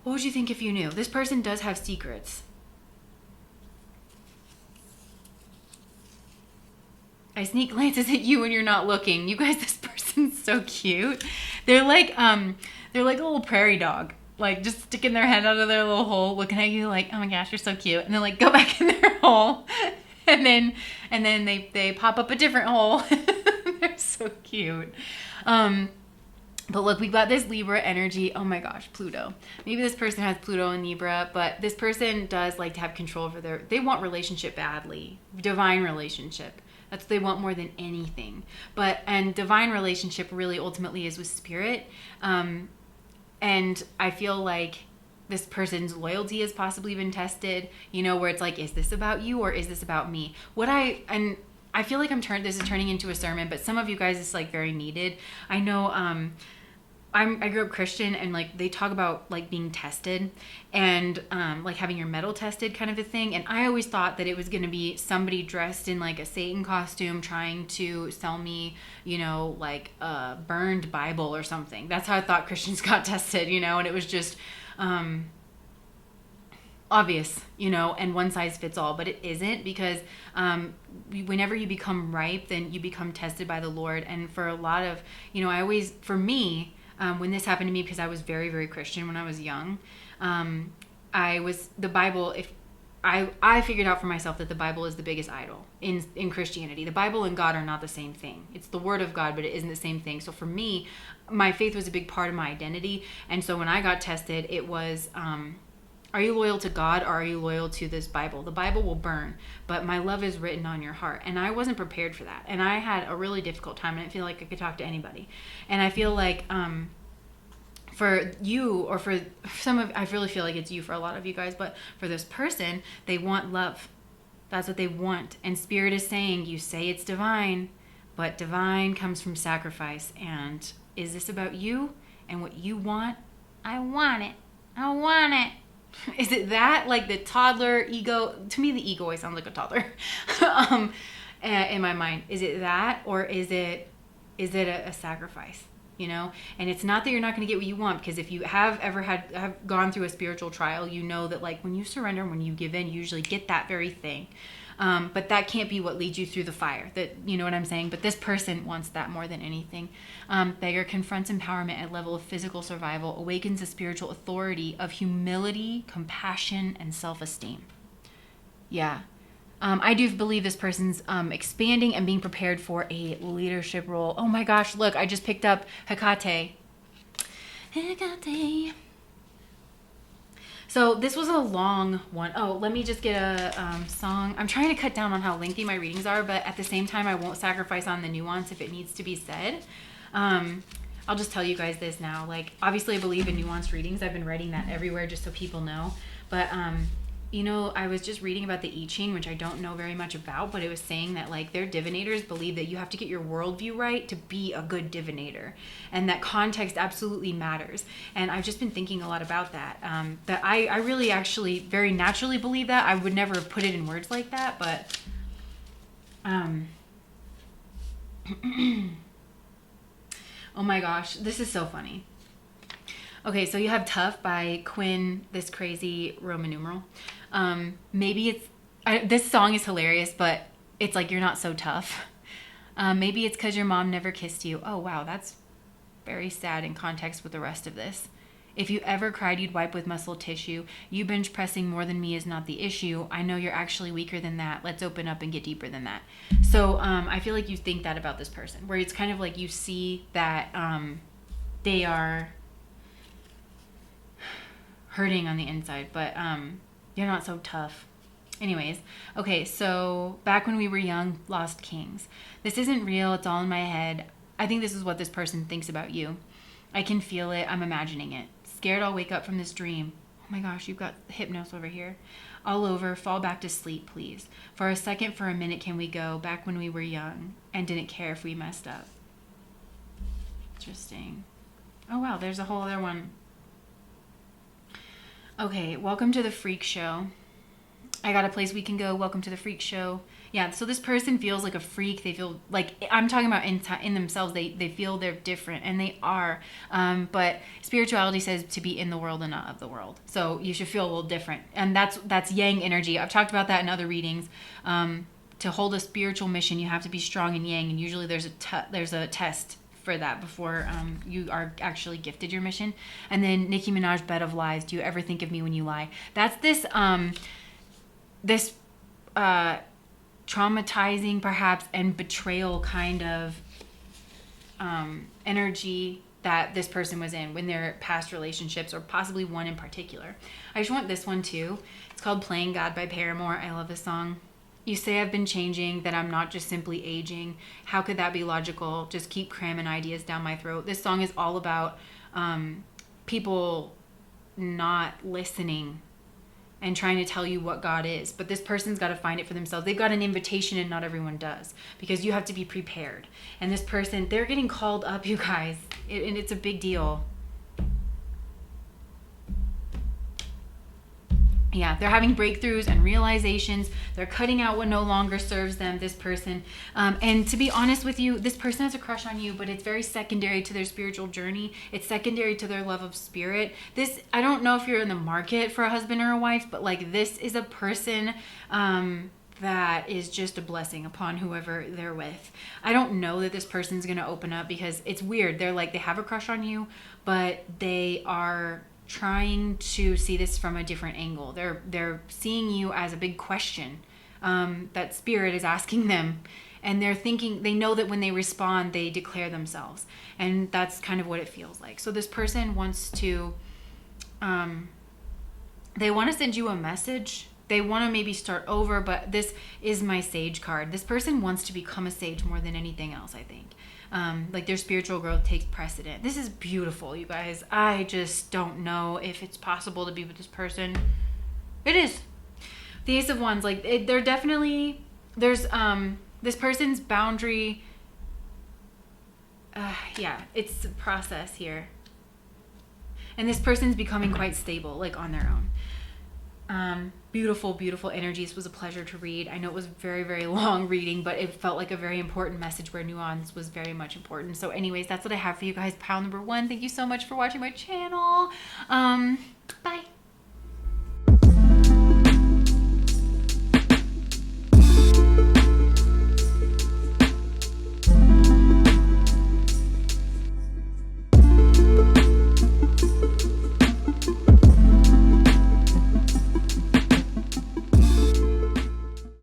What would you think if you knew? This person does have secrets. I sneak glances at you when you're not looking. You guys, this person's so cute. They're like a little prairie dog. Like just sticking their head out of their little hole, looking at you like, oh my gosh, you're so cute. And then like go back in their hole. And then they pop up a different hole. They're so cute. But look, we've got this Libra energy. Oh my gosh, Pluto. Maybe this person has Pluto in Libra, but this person does like to have control over they want relationship badly. Divine relationship. That's what they want more than anything. And divine relationship really ultimately is with spirit. And I feel like this person's loyalty has possibly been tested, where it's like, is this about you or is this about me? I feel like this is turning into a sermon, but some of you guys, it's like very needed. I know, I grew up Christian, and like they talk about like being tested and like having your metal tested kind of a thing. And I always thought that it was going to be somebody dressed in like a Satan costume trying to sell me, like a burned Bible or something. That's how I thought Christians got tested, and it was just obvious, and one size fits all, but it isn't, because whenever you become ripe, then you become tested by the Lord. And for a lot of, for me, when this happened to me, because I was very, very Christian when I was young, the Bible, I figured out for myself that the Bible is the biggest idol in Christianity. The Bible and God are not the same thing. It's the word of God, but it isn't the same thing. So for me, my faith was a big part of my identity. And so when I got tested, it was, are you loyal to God, or are you loyal to this Bible? The Bible will burn, but my love is written on your heart. And I wasn't prepared for that. And I had a really difficult time. I didn't feel like I could talk to anybody. And I feel like for you, or for I really feel like it's you for a lot of you guys, but for this person, they want love. That's what they want. And Spirit is saying, you say it's divine, but divine comes from sacrifice. And is this about you and what you want? I want it. I want it. Is it that, like the toddler ego? To me, the ego always sounds like a toddler in my mind. Is it that, or is it a sacrifice? And it's not that you're not going to get what you want, because if you have gone through a spiritual trial, you know that like when you surrender, when you give in, you usually get that very thing. But that can't be what leads you through the fire. That, you know what I'm saying? But this person wants that more than anything. Beggar confronts empowerment at level of physical survival, awakens the spiritual authority of humility, compassion, and self-esteem. Yeah. I do believe this person's expanding and being prepared for a leadership role. Oh my gosh, look, I just picked up Hecate. Hecate. So this was a long one. Oh, let me just get a song. I'm trying to cut down on how lengthy my readings are, but at the same time, I won't sacrifice on the nuance if it needs to be said. I'll just tell you guys this now. Like, obviously I believe in nuanced readings. I've been writing that everywhere just so people know. But, I was just reading about the I Ching, which I don't know very much about, but it was saying that like their divinators believe that you have to get your worldview right to be a good divinator, and that context absolutely matters. And I've just been thinking a lot about that. That I really actually very naturally believe that. I would never have put it in words like that, but oh my gosh, this is so funny. Okay, so you have Tough by Quinn, this crazy Roman numeral. Maybe this song is hilarious, but it's like, you're not so tough. Maybe it's because your mom never kissed you. Oh, wow, that's very sad in context with the rest of this. If you ever cried, you'd wipe with muscle tissue. You bench pressing more than me is not the issue. I know you're actually weaker than that. Let's open up and get deeper than that. So I feel like you think that about this person, where it's kind of like you see that they are hurting on the inside, but you're not so tough. Anyways, okay, so back when we were young, lost kings. This isn't real. It's all in my head. I think this is what this person thinks about you. I can feel it. I'm imagining it. Scared I'll wake up from this dream. Oh my gosh, you've got hypnos over here. All over. Fall back to sleep, please. For a second, for a minute, can we go back when we were young and didn't care if we messed up? Interesting. Oh wow, there's a whole other one. Okay, welcome to the freak show. I got a place we can go. Welcome to the freak show. Yeah, so this person feels like a freak. They feel like, I'm talking about in themselves. They feel they're different, and they are. But spirituality says to be in the world and not of the world. So you should feel a little different. And that's yang energy. I've talked about that in other readings. To hold a spiritual mission, you have to be strong in yang. And usually there's a test for that before you are actually gifted your mission. And then Nicki Minaj, Bed of Lies. Do you ever think of me when you lie? That's this traumatizing perhaps and betrayal kind of energy that this person was in when their past relationships, or possibly one in particular. I just want this one too. It's called Playing God by Paramore. I love this song. You say I've been changing, that I'm not just simply aging. How could that be logical? Just keep cramming ideas down my throat. This song is all about people not listening and trying to tell you what God is. But this person's got to find it for themselves. They've got an invitation, and not everyone does, because you have to be prepared. And this person, they're getting called up, you guys. And it's a big deal. Yeah, they're having breakthroughs and realizations. They're cutting out what no longer serves them, this person. And to be honest with you, this person has a crush on you, but it's very secondary to their spiritual journey. It's secondary to their love of spirit. I don't know if you're in the market for a husband or a wife, but like, this is a person that is just a blessing upon whoever they're with. I don't know that this person's going to open up, because it's weird. They have a crush on you, but they are trying to see this from a different angle. They're seeing you as a big question that spirit is asking them, and they're thinking, they know that when they respond, they declare themselves, and that's kind of what it feels like. So this person wants to they want to send you a message. They want to maybe start over, but this is my sage card. This person wants to become a sage more than anything else, I think. Like, their spiritual growth takes precedent. This is beautiful, you guys. I just don't know if it's possible to be with this person. It is. The Ace of Wands, like, they're definitely, there's this person's boundary. Yeah, it's a process here. And this person's becoming quite stable, like, on their own. Beautiful, beautiful energies. It was a pleasure to read. I know it was very, very long reading, but it felt like a very important message where nuance was very much important. So anyways, that's what I have for you guys. Pile number 1. Thank you so much for watching my channel.